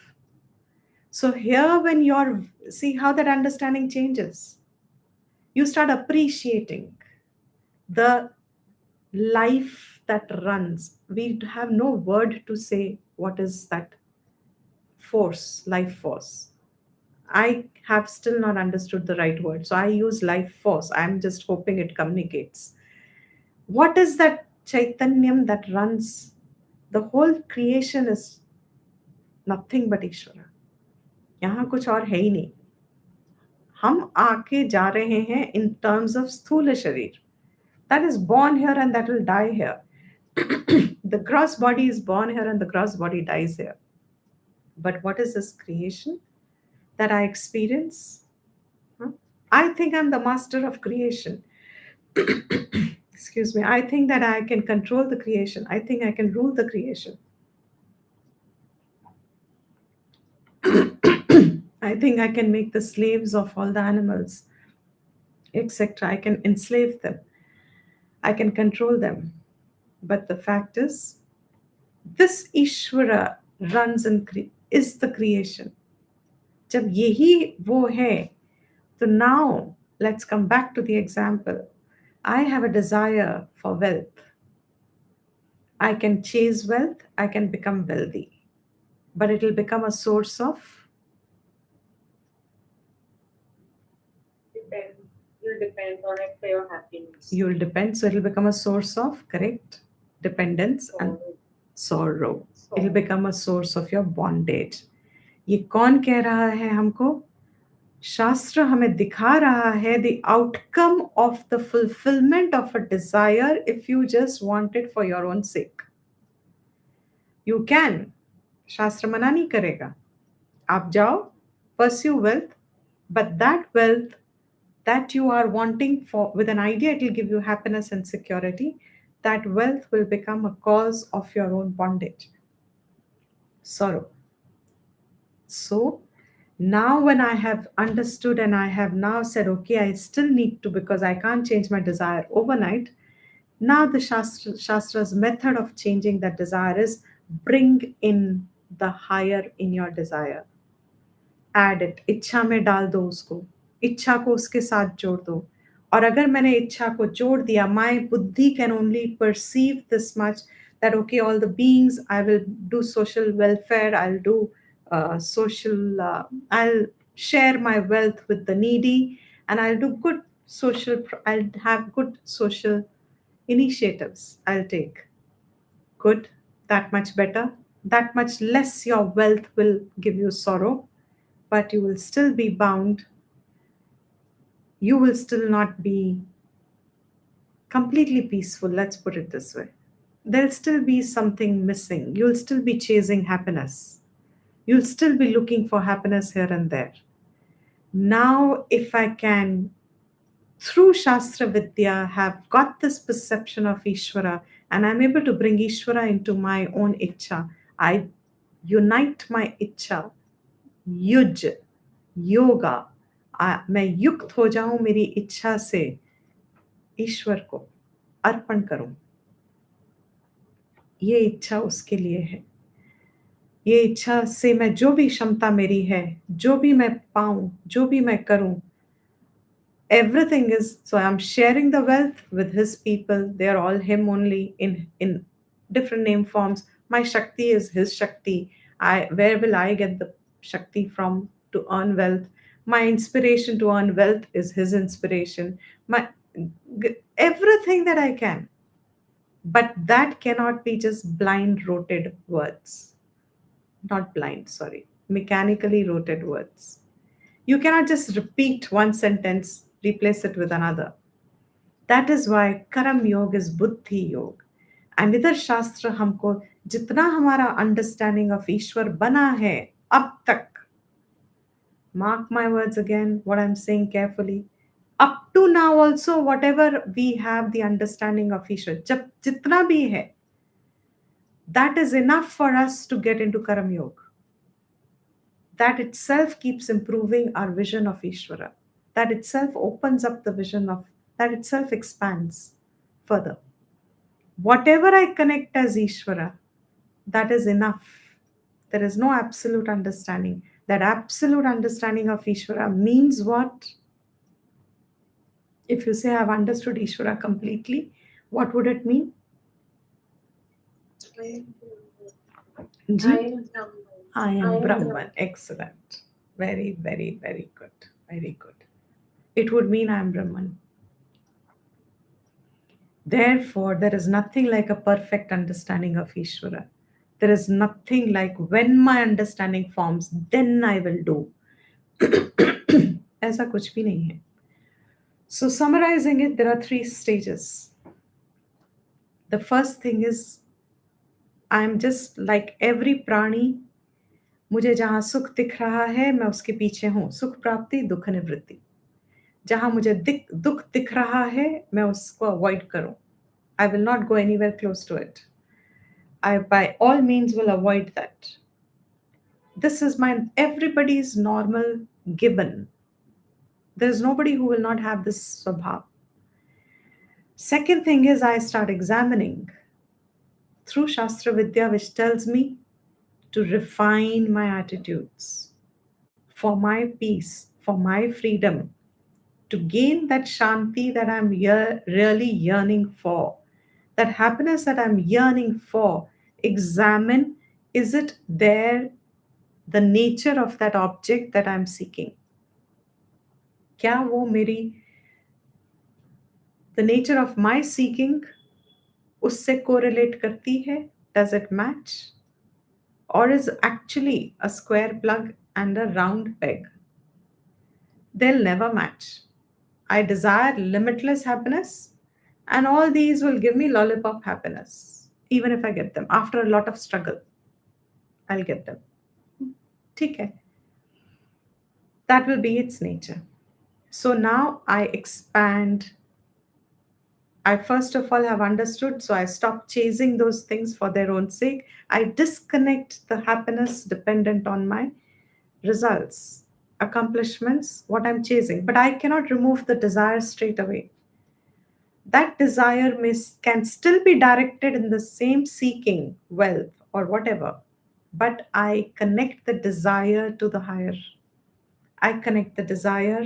So here, when you're, see how that understanding changes. You start appreciating the life that runs. We have no word to say what is that force, life force. I have still not understood the right word, so I use life force. I'm just hoping it communicates. What is that chaitanyam that runs? The whole creation is nothing but Ishvara. यहाँ कुछ और है ही नहीं. हम आके जा रहे हैं in terms of स्थूल शरीर. That is born here and that will die here. The gross body is born here and the gross body dies here. But what is this creation that I experience? I think I'm the master of creation. Excuse me. I think that I can control the creation. I think I can rule the creation. I think I can make the slaves of all the animals, etc. I can enslave them. I can control them. But the fact is, this Ishvara runs and is the creation. जब यही वो है, तो now let's come back to the example. I have a desire for wealth. I can chase wealth. I can become wealthy. But it will become a source of You'll depend on it for your happiness. You'll depend. So it will become a source of, correct, dependence and sorrow. It will become a source of your bondage. ये कौन कह रहा है हमको? शास्त्र हमें दिखा रहा है the outcome of the fulfillment of a desire if you just want it for your own sake. You can. शास्त्र मना नहीं करेगा. आप जाओ, pursue wealth, but that wealth that you are wanting for with an idea, it will give you happiness and security. That wealth will become a cause of your own bondage, sorrow. So now when I have understood and I have now said, okay, I still need to, because I can't change my desire overnight. Now the Shastra's method of changing that desire is bring in the higher in your desire. Add it. इच्छा में डाल दो उसको. इच्छा को उसके साथ जोड़ दो. और अगर मैंने इच्छा को जोड़ दिया, my buddhi can only perceive this much, that okay, all the beings, I will do social welfare, I'll do I'll share my wealth with the needy, and I'll do good social, I'll have good social initiatives. I'll take good, that much better, that much less your wealth will give you sorrow, but you will still be bound you will still not be completely peaceful. Let's put it this way. There'll still be something missing. You'll still be chasing happiness. You'll still be looking for happiness here and there. Now, if I can, through Shastra Vidya, have got this perception of Ishvara and I'm able to bring Ishvara into my own Ichcha, I unite my Ichcha, use yoga मैं युक्त हो जाऊं मेरी इच्छा से ईश्वर को अर्पण करूं, ये इच्छा उसके लिए है। ये इच्छा से मैं जो भी क्षमता मेरी है, जो भी मैं पाऊं, जो भी मैं करूं, everything is, so I'm sharing the wealth with his people. They are all him only in different name forms. My shakti is his shakti. I Where will I get the shakti from to earn wealth? My inspiration to earn wealth is his inspiration. My everything that I can, but that cannot be just blind roted words. Not blind, sorry, mechanically roted words. You cannot just repeat one sentence, replace it with another. That is why Karam Yoga is Buddhi Yoga. And इधर शास्त्र हमको जितना हमारा understanding of ईश्वर बना है अब तक, mark my words again, what I'm saying carefully, up to now also, whatever we have the understanding of ईश्वर, जब जितना भी है, that is enough for us to get into Karam Yoga. That itself keeps improving our vision of Ishvara. That itself opens up the vision of, that itself expands further. Whatever I connect as Ishvara, that is enough. There is no absolute understanding. That absolute understanding of Ishvara means what? If you say I've understood Ishvara completely, what would it mean? I am Brahman. Excellent. Very, very, very good. Very good. It would mean I am Brahman. Therefore, there is nothing like a perfect understanding of Ishvara. There is nothing like when my understanding forms, then I will do. ऐसा कुछ भी नहीं है. So, summarizing it, there are 3 stages. The first thing is, I am just like every प्राणी. मुझे जहाँ सुख दिख रहा है मैं उसके पीछे हूँ. सुख प्राप्ति, दुख निवृत्ति. जहाँ मुझे दुख दिख रहा है मैं उसको अवॉइड करूँ. I will not go anywhere close to it. I by all means will avoid that. This is everybody's normal given. There's nobody who will not have this swabhav. Second thing is I start examining through Shastra Vidya, which tells me to refine my attitudes for my peace, for my freedom, to gain that shanti that I'm really yearning for, that happiness that I'm yearning for. Examine, is it there, the nature of that object that I'm seeking? क्या वो मेरी, the nature of my seeking उससे correlate करती है? Does it match? Or is actually a square plug and a round peg? They'll never match. I desire limitless happiness, and all these will give me lollipop happiness. Even if I get them after a lot of struggle, I'll get them. ठीक है. That will be its nature. So now I expand. I first of all have understood, so I stop chasing those things for their own sake. I disconnect the happiness dependent on my results, accomplishments, what I'm chasing. But I cannot remove the desire straight away. That desire can still be directed in the same seeking wealth or whatever, but I connect the desire to the higher. I connect the desire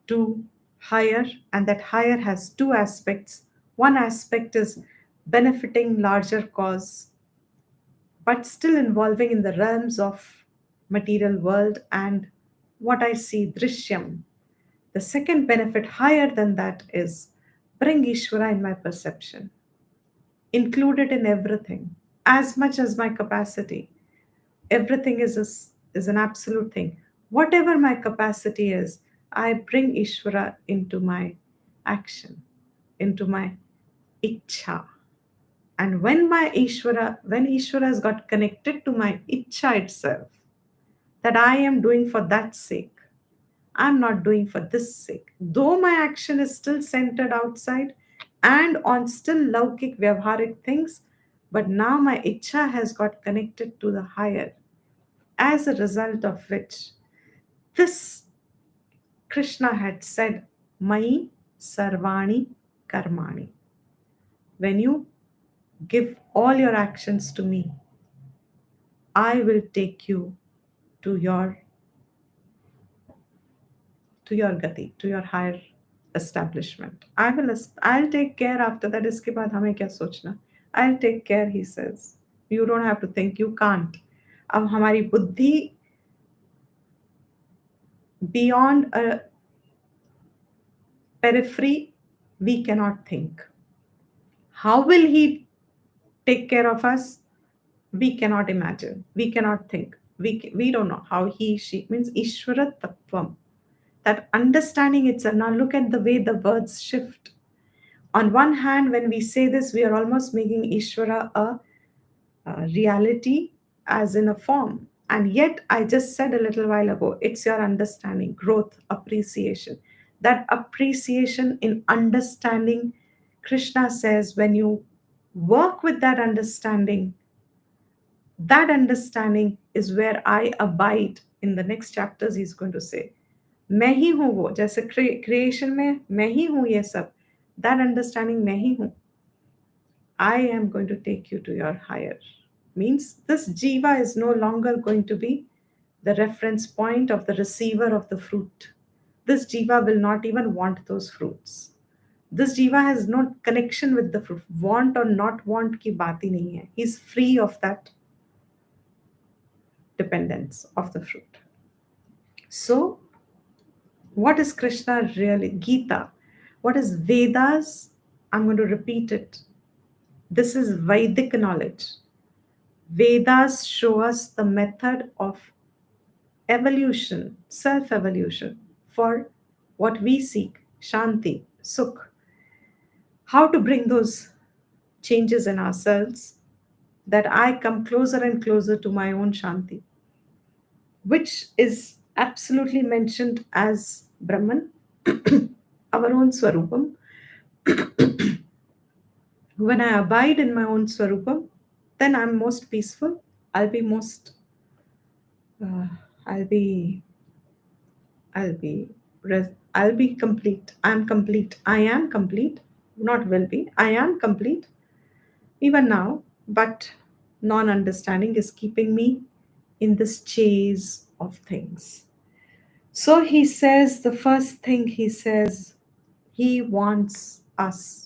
to higher, and that higher has 2 aspects. One aspect is benefiting larger cause, but still involving in the realms of material world and what I see, drishyam. The second benefit higher than that is bring Ishvara in my perception, include it in everything, as much as my capacity. Everything is an absolute thing. Whatever my capacity is, I bring Ishvara into my action, into my ichha. And when Ishvara has got connected to my ichha itself, that I am doing for that sake, I'm not doing for this sake. Though my action is still centered outside and on still laukik vyavharik things, but now my ichha has got connected to the higher, as a result of which this Krishna had said, Mai Sarvani Karmani. When you give all your actions to me, I will take you to your gati, to your higher establishment. I'll take care after that. इसके बाद हमें क्या सोचना? I'll take care, he says. You don't have to think, you can't. अब हमारी बुद्धि beyond a periphery, we cannot think. How will he take care of us? We cannot imagine. We cannot think. We don't know how he, she means Ishvara Tattvam. That understanding itself. Now look at the way the words shift. On one hand, when we say this, we are almost making Ishvara a reality as in a form. And yet, I just said a little while ago, it's your understanding, growth, appreciation. That appreciation in understanding, Krishna says, when you work with that understanding is where I abide. In the next chapters, he's going to say, मैं ही हूँ वो, जैसे creation में मैं ही हूँ ये सब, that understanding मैं ही हूँ. I am going to take you to your higher. Means this jiva is no longer going to be the reference point of the receiver of the fruit. This jiva will not even want those fruits. This jiva has no connection with the fruit. Want or not want की बात ही नहीं है. He's free of that dependence of the fruit. So, what is Krishna really? Gita. What is Vedas? I'm going to repeat it. This is Vedic knowledge. Vedas show us the method of evolution, self evolution for what we seek, Shanti, Sukh. How to bring those changes in ourselves that I come closer and closer to my own Shanti, which is absolutely mentioned as Brahman, our own Swarupam. When I abide in my own Swarupam, then I'm most peaceful. I'll be most, uh, I'll be, I'll be, I'll be complete. I'm complete. I am complete. Not will be. I am complete. Even now, but non understanding is keeping me in this chase of things. So he says, the first thing he says, he wants us.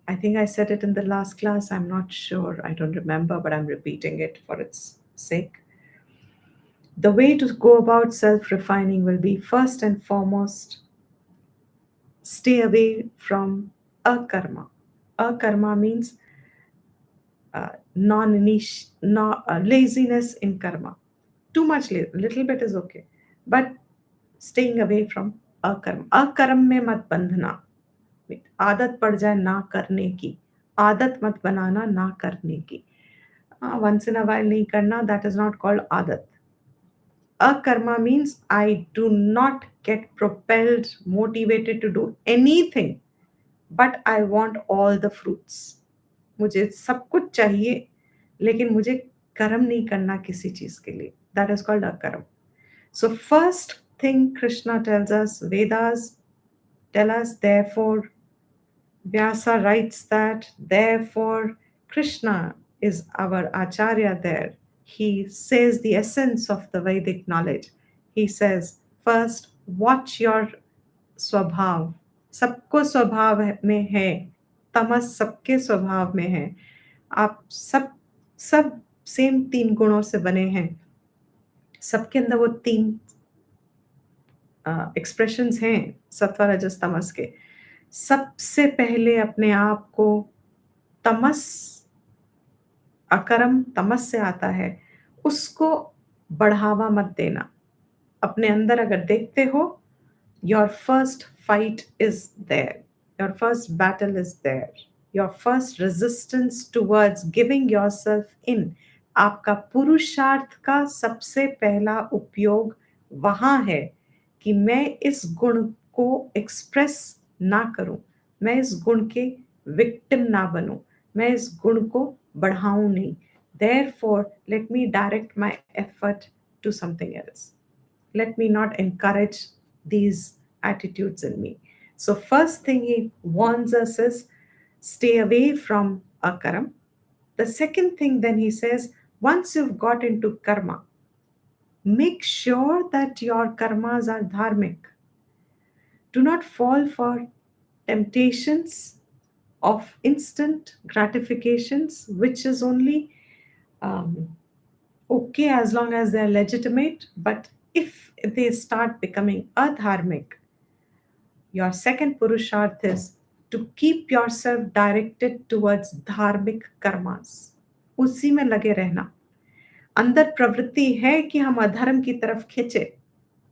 I think I said it in the last class. I'm not sure. I don't remember, but I'm repeating it for its sake. The way to go about self refining will be first and foremost, stay away from akarma. Akarma means laziness in karma. Too much, little bit is okay. But staying away from akarma. Akarm में मत बंधना. आदत पड़ जाए ना करने की. आदत मत बनाना ना करने की. Once in a while नहीं करना, that is not called आदत. Akarma means I do not get propelled, motivated to do anything, but I want all the fruits. मुझे सब कुछ चाहिए, लेकिन मुझे कर्म नहीं करना किसी चीज के लिए. That is called akaram. So first thing Krishna tells us, Vedas tell us, therefore, Vyasa writes that, therefore, Krishna is our Acharya there. He says the essence of the Vedic knowledge. He says, first, watch your स्वभाव. सबको स्वभाव में है, तमस सबके स्वभाव में है. आप सब सेम 3 गुणों से बने हैं. सबके अंदर वो 3 एक्सप्रेशंस हैं सत्व रजस तमस के. सबसे पहले अपने आप को तमस, अकरम तमस से आता है, उसको बढ़ावा मत देना. अपने अंदर अगर देखते हो Your first fight is there. Your first battle is there. Your first resistance towards giving yourself in. आपका पुरुषार्थ का सबसे पहला उपयोग वहाँ है कि मैं इस गुण को एक्सप्रेस ना करूं, मैं इस गुण के विक्टिम ना बनूं, मैं इस गुण को बढ़ाऊं नहीं. Therefore, let me direct my effort to something else. Let me not encourage these attitudes in me. So, first thing he warns us is stay away from akaram. The second thing then he says, once you've got into karma, make sure that your karmas are dharmic. Do not fall for temptations of instant gratifications, which is only um, okay as long as they're legitimate. But if they start becoming adharmic, your second purusharth is to keep yourself directed towards dharmic karmas. उसी में लगे रहना. अंदर प्रवृत्ति है कि हम अधर्म की तरफ खींचे.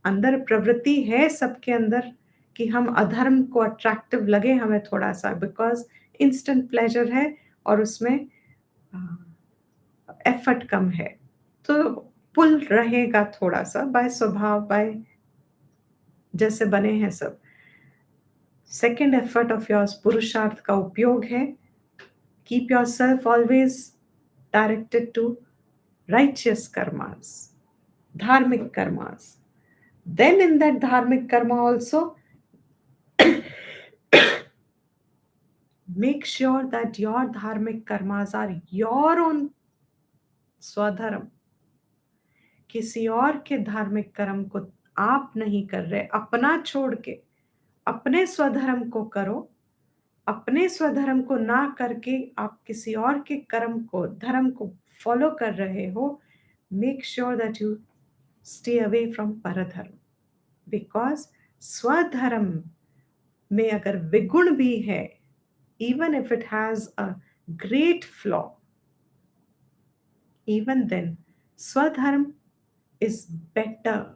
अंदर प्रवृत्ति है सबके अंदर कि हम अधर्म को अट्रैक्टिव लगे हमें थोड़ा सा, बिकॉज इंस्टेंट प्लेजर है और उसमें एफर्ट कम है. तो पुल रहेगा थोड़ा सा बाय स्वभाव, बाय जैसे बने हैं सब. सेकेंड एफर्ट ऑफ योर्स पुरुषार्थ का उपयोग है keep yourself always directed to righteous karmas, dharmic karmas. Then in that dharmic karma also, make sure that your dharmic karmas are your own swadharm. किसी और के धार्मिक कर्म को आप नहीं कर रहे, अपना छोड़ के अपने स्वधर्म को करो. अपने स्वधर्म को ना करके आप किसी और के कर्म को, धर्म को फॉलो कर रहे हो. Make sure that you stay away from paradharma, because स्वधर्म में अगर विगुण भी है, even if it has a great flaw, even then swadharm is better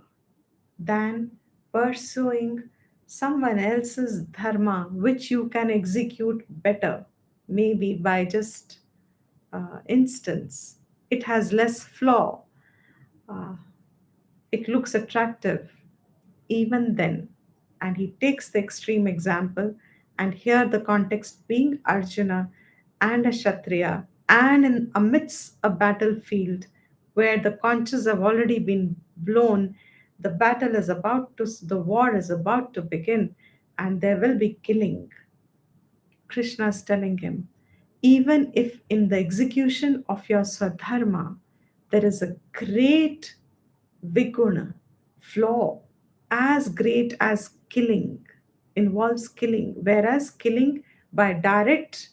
than pursuing someone else's dharma, which you can execute better, maybe by just instance. It has less flaw. Uh, it looks attractive even then. And he takes the extreme example, and here the context being Arjuna and a Kshatriya, and in amidst a battlefield where the conches have already been blown, the battle is about to, the war is about to begin, and there will be killing. Krishna is telling him, even if in the execution of your swadharma there is a great viguna, flaw, as great as killing, involves killing, whereas killing by direct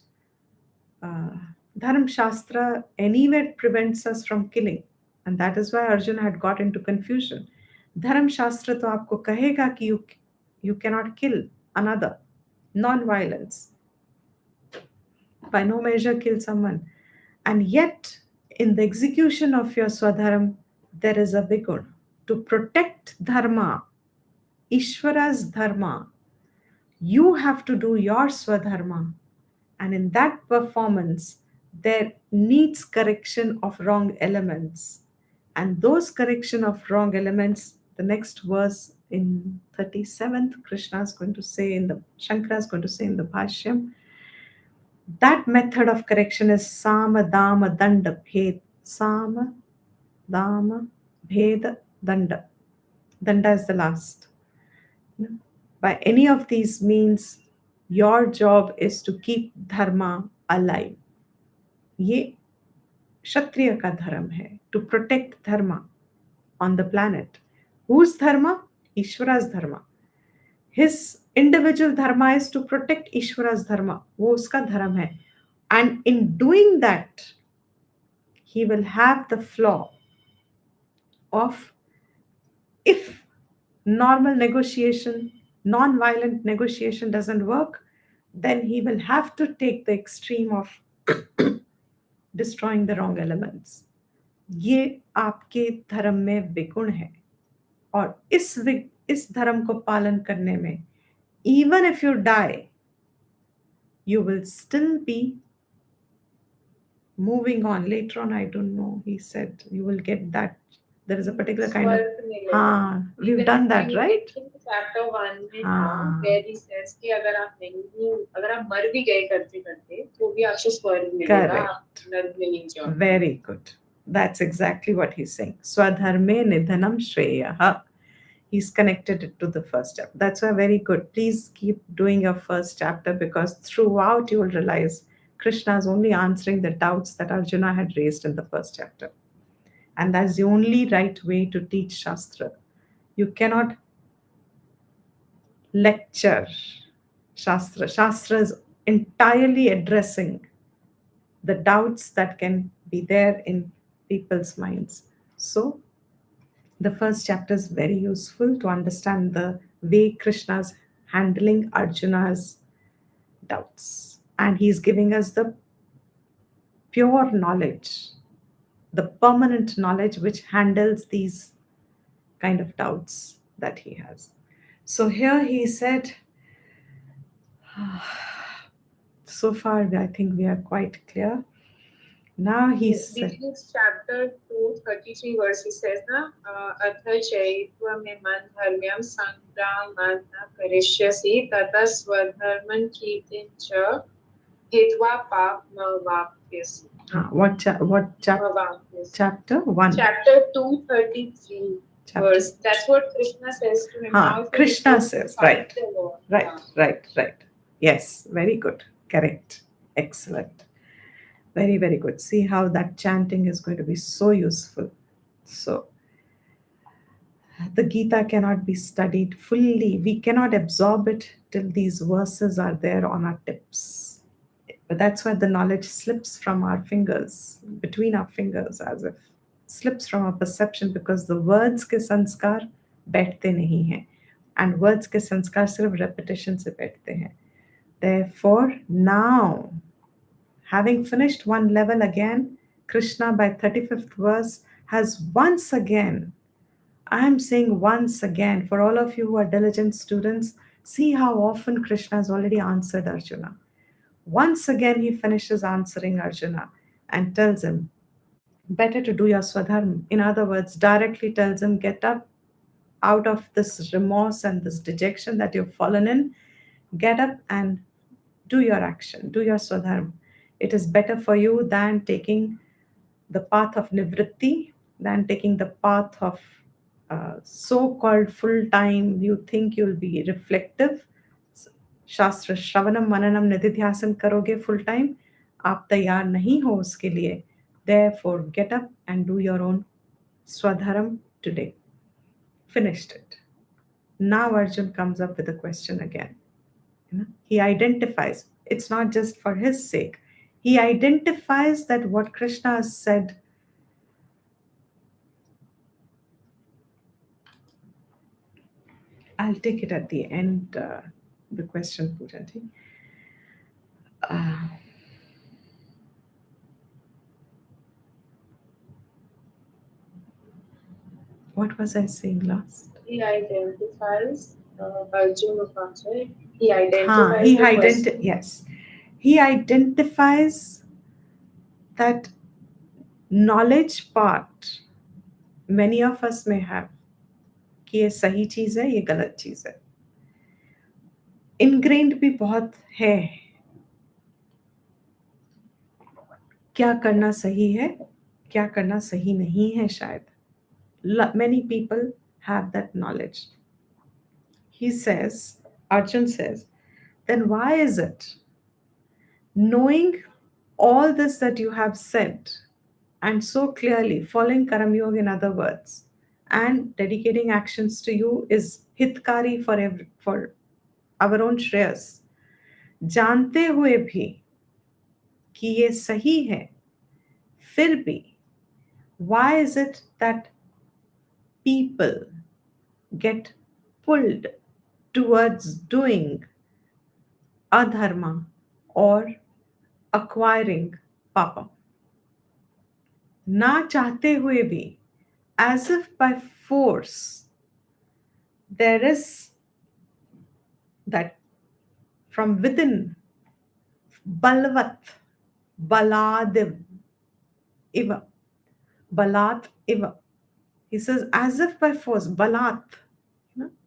Dharma Shastra anyway prevents us from killing. And that is why Arjuna had got into confusion. Dharma Shastra to aapko kahega ki you cannot kill another. Non-violence. By no measure kill someone. And yet, in the execution of your Swadharma, there is a vigun. To protect Dharma, Ishvara's Dharma, you have to do your Swadharma. And in that performance, there needs correction of wrong elements. And those correction of wrong elements, the next verse in 37th, Krishna is going to say in the, Shankara is going to say in the Bhashyam, that method of correction is Sama, Dama, Danda, Bhed. Sama, Dama, Bhed, Danda. Danda is the last. By any of these means, your job is to keep dharma alive. ये क्षत्रिय का धर्म है, to protect dharma on the planet. Whose dharma? Ishvara's dharma. His individual dharma is to protect Ishvara's dharma. वो उसका धर्म है. And in doing that, he will have the flaw of, if normal negotiation, non-violent negotiation doesn't work, then he will have to take the extreme of destroying the wrong elements. ये आपके धर्म में विगुण है, और इस इस धर्म को पालन करने में, even if you die, you will still be moving on. Later on, I don't know, he said you will get that. There is a particular kind of, स्वर्ग मिलेगा. we've Even done if that, you, I right? think chapter 1 में था, हाँ, where he says कि अगर आप मर भी गए करते करते तो भी आपको स्वर्ग मिलेगा, आप correct. नर्क में नहीं जाओगे. Very good. That's exactly what he's saying. Swadharme nidhanam shreyaha. He's connected it to the first chapter. That's why very good. Please keep doing your first chapter, because throughout you will realize Krishna is only answering the doubts that Arjuna had raised in the first chapter. And that's the only right way to teach Shastra. You cannot lecture Shastra. Shastra is entirely addressing the doubts that can be there in people's minds. So, the first chapter is very useful to understand the way Krishna's handling Arjuna's doubts. And he's giving us the pure knowledge, the permanent knowledge which handles these kind of doubts that he has. So here he said, so far I think we are quite clear. Now he said, Between chapter 233 verse he says ना अथ चैत्व में मन धर्म्यम संग्रामं न करिष्यसि ततः स्वधर्मं कीर्तिं च हित्वा पापमवाप्स्यसि. what chapter 1? Chapter 233 verse. That's what Krishna says to him. Now Krishna says, right. The Lord. Right, right. Yes, very good. Correct. Excellent. Very, very good. See how that chanting is going to be so useful. So, the Gita cannot be studied fully. We cannot absorb it till these verses are there on our tips. But that's why the knowledge slips from our fingers, between our fingers, as if slips from our perception, because the words के संस्कार बैठते नहीं हैं, and words के संस्कार सिर्फ repetition से बैठते हैं. Therefore, now, having finished one level again, Krishna by 35th verse has once again, I am saying once again, for all of you who are diligent students, see how often Krishna has already answered Arjuna. Once again, he finishes answering Arjuna and tells him, better to do your swadharma. In other words, directly tells him, get up out of this remorse and this dejection that you've fallen in. Get up and do your action, do your swadharma. It is better for you than taking the path of nivritti, than taking the path of so-called full-time. You think you'll be reflective. शास्त्र श्रवणम मननम निधिध्यासन करोगे full time, आप तैयार नहीं हो उसके लिए. Therefore, get up and do your own swadharam today. Finished it. Now Arjun comes up with a question again. He identifies. It's not just for his sake. He identifies that what Krishna has said, I'll take it at the end, the question, Pujaji. What was I saying last? He identifies Arjuna. He identifies Yes. He identifies that knowledge part many of us may have कि ये सही चीज़ है, ये गलत चीज़ है. Ingrained भी बहुत है. क्या करना सही है, क्या करना सही नहीं है शायद. Many people have that knowledge. He says, Arjun says, then why is it, knowing all this that you have said, and so clearly following Karam Yoga, in other words, and dedicating actions to you is hitkari for our own shreyas, जानते हुए भी कि ये सही है, फिर भी, why is it that people get pulled towards doing adharma or acquiring papa? ना चाहते हुए भी, as if by force, There is that from within, balvat, baladiv, iva, balat iva. He says, as if by force, balat,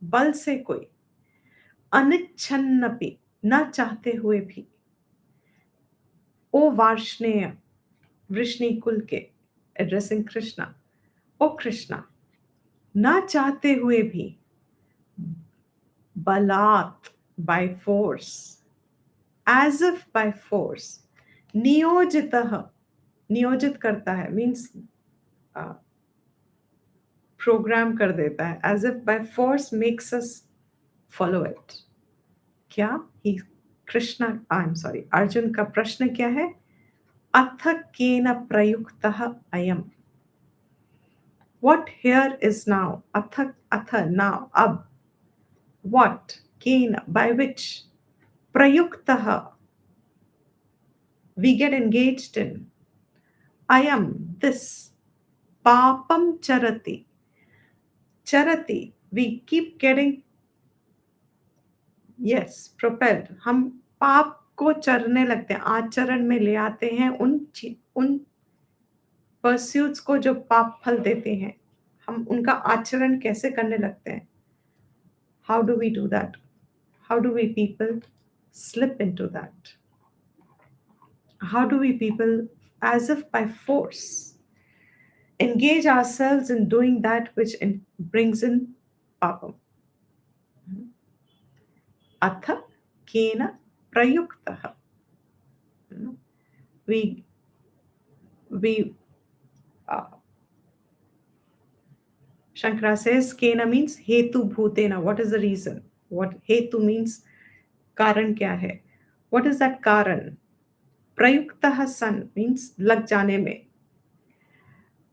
बल से कोई, अनिच्छन्नपि, न चाहते हुए भी, ओ वार्ष्णेय, वृष्णि कुल के, एड्रेसिंग कृष्णा, ओ कृष्णा, न चाहते हुए भी, बलात्, by force, as if by force, नियोजितः, नियोजित करता है, means प्रोग्राम कर देता है, as if by force makes us follow it. क्या ही Krishna, I am sorry, Arjun का प्रश्न क्या है? अथ केन प्रयुक्तः अयम. What here is now? Ath now, ab. What? Kena, by which? Prayuktaha, we get engaged in. Ayam, this. Papam charati. Charati, we keep getting, yes, propelled. हम पाप को चरने लगते हैं, आचरण में ले आते हैं उन परस्यूट्स को जो पाप फल देते हैं, हम उनका आचरण कैसे करने लगते हैं? How do we do that? How do we people slip into that? How do we people, as if by force, engage ourselves in doing that which brings in papam? Atha kena prayuktaha. We uh, Shankara says kena means hetu bhutena. What is the reason? What hetu means? Karan kya hai? What is that karan? Prayuktaha san means lag jane mein.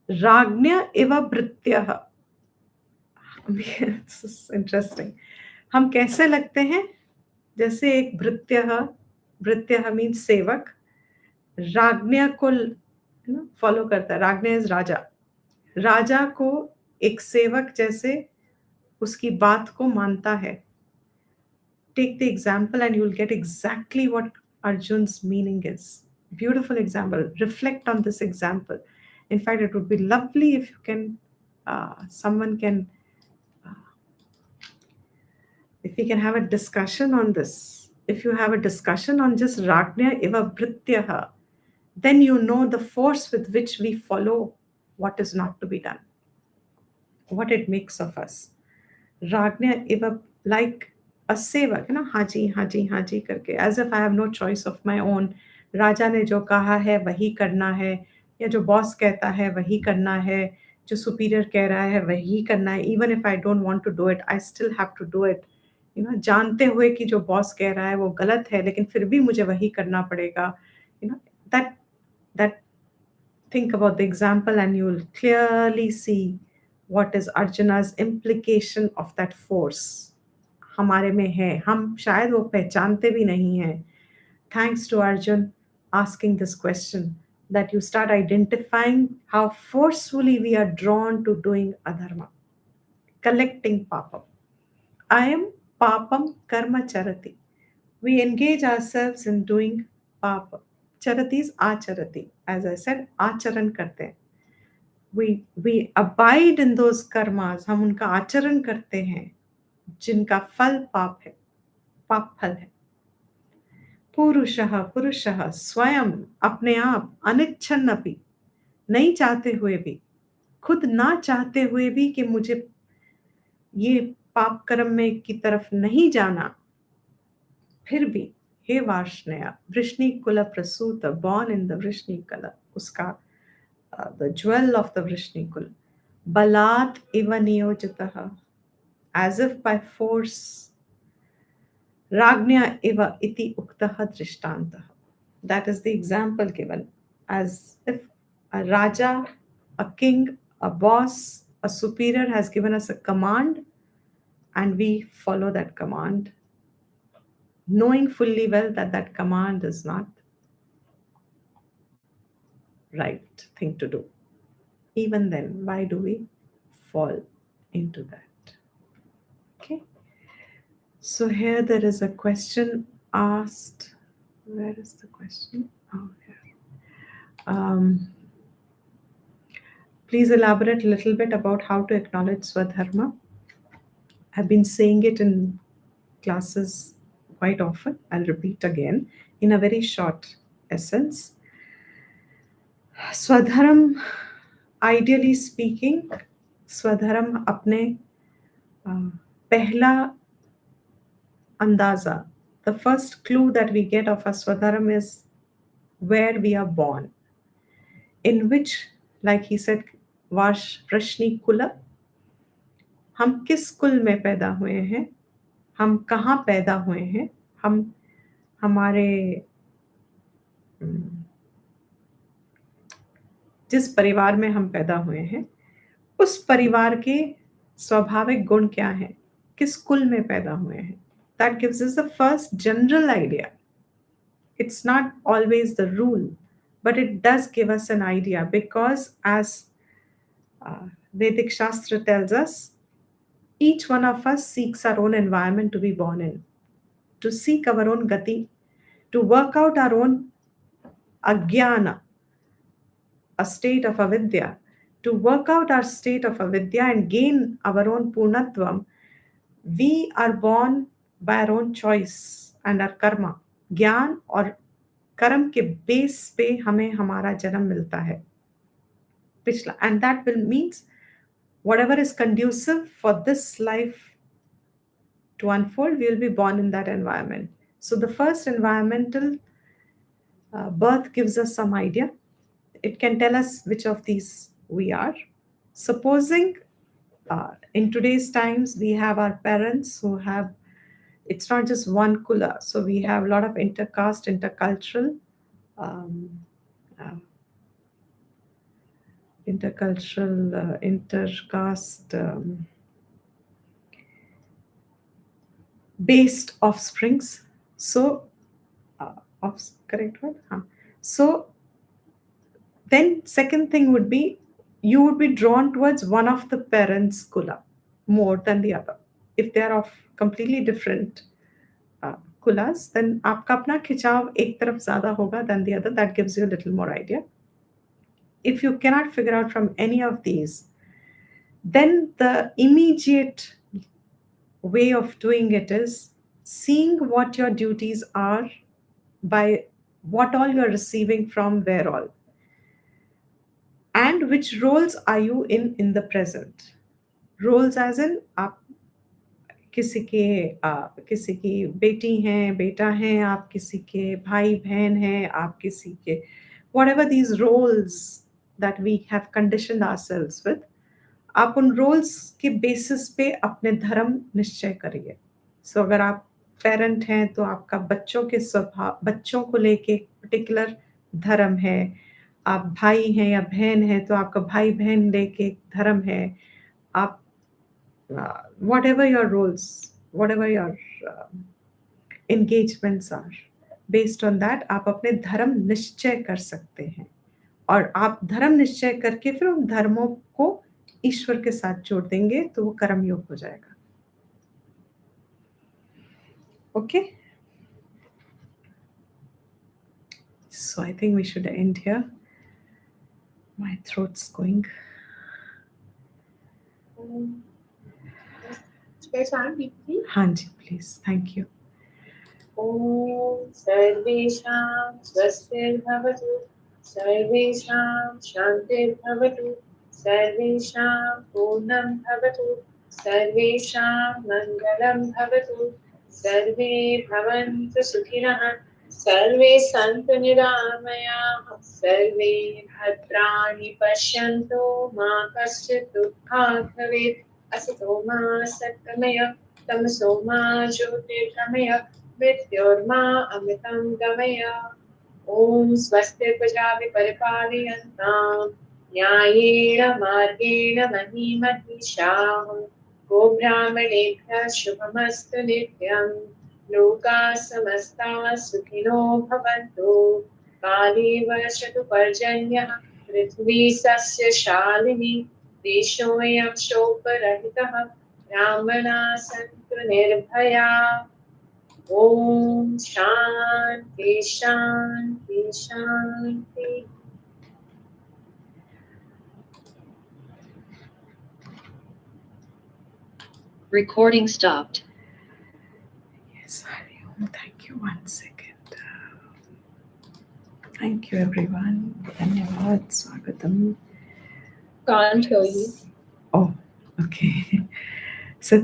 Ragnya eva भृत्यः. It's interesting. हम कैसे लगते हैं? जैसे एक भृत्यः, भृत्यः means सेवक, राज्ञा को follow करता है. राज्ञा इज राजा. राजा को एक सेवक जैसे उसकी बात को मानता है. Take the example and you'll get exactly what Arjun's meaning is. Beautiful example. Reflect on this example. In fact, it would be lovely if you can, someone can, if we can have a discussion on this. If you have a discussion on just Ragnya Iva Bhrityaha, then you know the force with which we follow what is not to be done, what it makes of us. Ragnya Iva, like a sevak, haji, haji, haji karke, as if I have no choice of my own. राजा ने जो कहा है वही करना है, या जो boss कहता है वही करना है, जो सुपीरियर कह रहा है वही करना है. Even if I don't want to do it, I still have to do it. जानते हुए कि जो बॉस कह रहा है वो गलत है, लेकिन फिर भी मुझे वही करना पड़ेगा. That think about the example and you will clearly see what is Arjuna's implication of that force. हमारे में है, हम शायद वो पहचानते भी नहीं हैं. Thanks to Arjun asking this question, that you start identifying how forcefully we are drawn to doing adharma, collecting papam. I am papam karma charati. We engage ourselves in doing papa. Charati is acharati. As I said, acharan karte hain. We abide in those karmas. हम उनका आचरण करते हैं जिनका फल पाप है, पाप फल है. पुरुषः पुरुषः स्वयं, अपने आप, अनिच्छन्नपि, नहीं चाहते हुए भी, खुद ना चाहते हुए भी कि मुझे ये पाप कर्म में की तरफ नहीं जाना, फिर भी हे वार्ष्णेय, वृष्णि कुल प्रसूत, born in the वृष्णि कुल, उसका the jewel of the Vrishni कुल, बलात् इव नियोजितः, as if by force, Ragnya iva iti uktaha drishtantah. That is the example given, as if a raja, a king, a boss, a superior has given us a command and we follow that command, knowing fully well that that command is not right thing to do. Even then, why do we fall into that? Okay. So here there is a question asked. Where is the question? Oh, here. Please elaborate a little bit about how to acknowledge Swadharma. I've been saying it in classes quite often. I'll repeat again in a very short essence. Swadharm, ideally speaking, Swadharm अपने पहला अंदाजा, the first clue that we get of a Swadharm is where we are born, in which, like he said, Varsh Prashni Kula, हम किस कुल में पैदा हुए हैं, हम कहाँ पैदा हुए हैं, हम हमारे जिस परिवार में हम पैदा हुए हैं उस परिवार के स्वाभाविक गुण क्या हैं, किस कुल में पैदा हुए हैं. That gives us the first general idea. It's not always the rule, but it does give us an idea, because as Vedic Shastra tells us, each one of us seeks our own environment to be born in, to seek our own gati, to work out our own agyana, a state of avidya, to work out our state of avidya and gain our own purnatvam. We are born by our own choice and our karma. ज्ञान और कर्म के base पे हमें हमारा जन्म मिलता है पिछला, and that will means whatever is conducive for this life to unfold, we will be born in that environment. So the first environmental birth gives us some idea. It can tell us which of these we are. Supposing in today's times we have our parents who have, it's not just one kula, so we have a lot of intercaste, intercultural uh, intercaste based offsprings. So correct word? So then second thing would be, you would be drawn towards one of the parents kula more than the other. If they are of completely different kulas, then आपका अपना खिंचाव एक तरफ ज़्यादा होगा than the other. That gives you a little more idea. If you cannot figure out from any of these, then the immediate way of doing it is seeing what your duties are by what all you're receiving from where all, and which roles are you in the present. Roles as in आप किसी की बेटी हैं, बेटा हैं, आप किसी के भाई बहन हैं, आप किसी के whatever these roles that we have conditioned ourselves with, आप उन रोल्स के बेसिस पे अपने धर्म निश्चय करिए. सो अगर आप पेरेंट हैं तो आपका बच्चों के स्वभाव, बच्चों को लेके एक पर्टिकुलर धर्म है. आप भाई हैं या बहन हैं तो आपका भाई बहन लेके एक धर्म है. आप whatever your roles, whatever your engagements are, based on that आप अपने धर्म निश्चय कर सकते हैं. और आप धर्म निश्चय करके फिर उन धर्मों को ईश्वर के साथ जोड़ देंगे तो वो कर्म योग हो जाएगा. Okay, so I think we should end here. My throat's going. हाँ जी, please. Thank you. ॐ सर्वेषां स्वस्तिर्भवतु, सर्वेषां शान्तिर्भवतु, सर्वेषां पूर्णं भवतु, सर्वेषां मङ्गलं भवतु, सर्वे भवन्तु सुखिनः, सर्वे सन्तु निरामयाः, सर्वे भद्राणि पश्यन्तु, मा कश्चित् दुःखात् भवेत्. असतो मा सत्कमय, तमसो मा ज्योतिर्गमय, मृत्योर्मा अमृतं गमय. ॐ स्वस्ति प्रजाभि परिपालयन्तां न्यायेन मार्गेण महीं महिषाः, गोब्राह्मणेभ्यः शुभमस्तु नित्यं. लोकाः समस्ताः सुखिनो भवन्तु. काले वर्षतु पर्जन्यः, पृथ्वी सस्यशालिनी, देशोऽयं शोकरहितः, ब्राह्मणा सन्तु निर्भया ॐ शान्ति शान्ति शान्ति Recording stopped. Yes, Hari Om. Thank you. 1 second. Thank you, everyone. Dhanyavad. Swagatam. Can't hear you. Oh, okay. So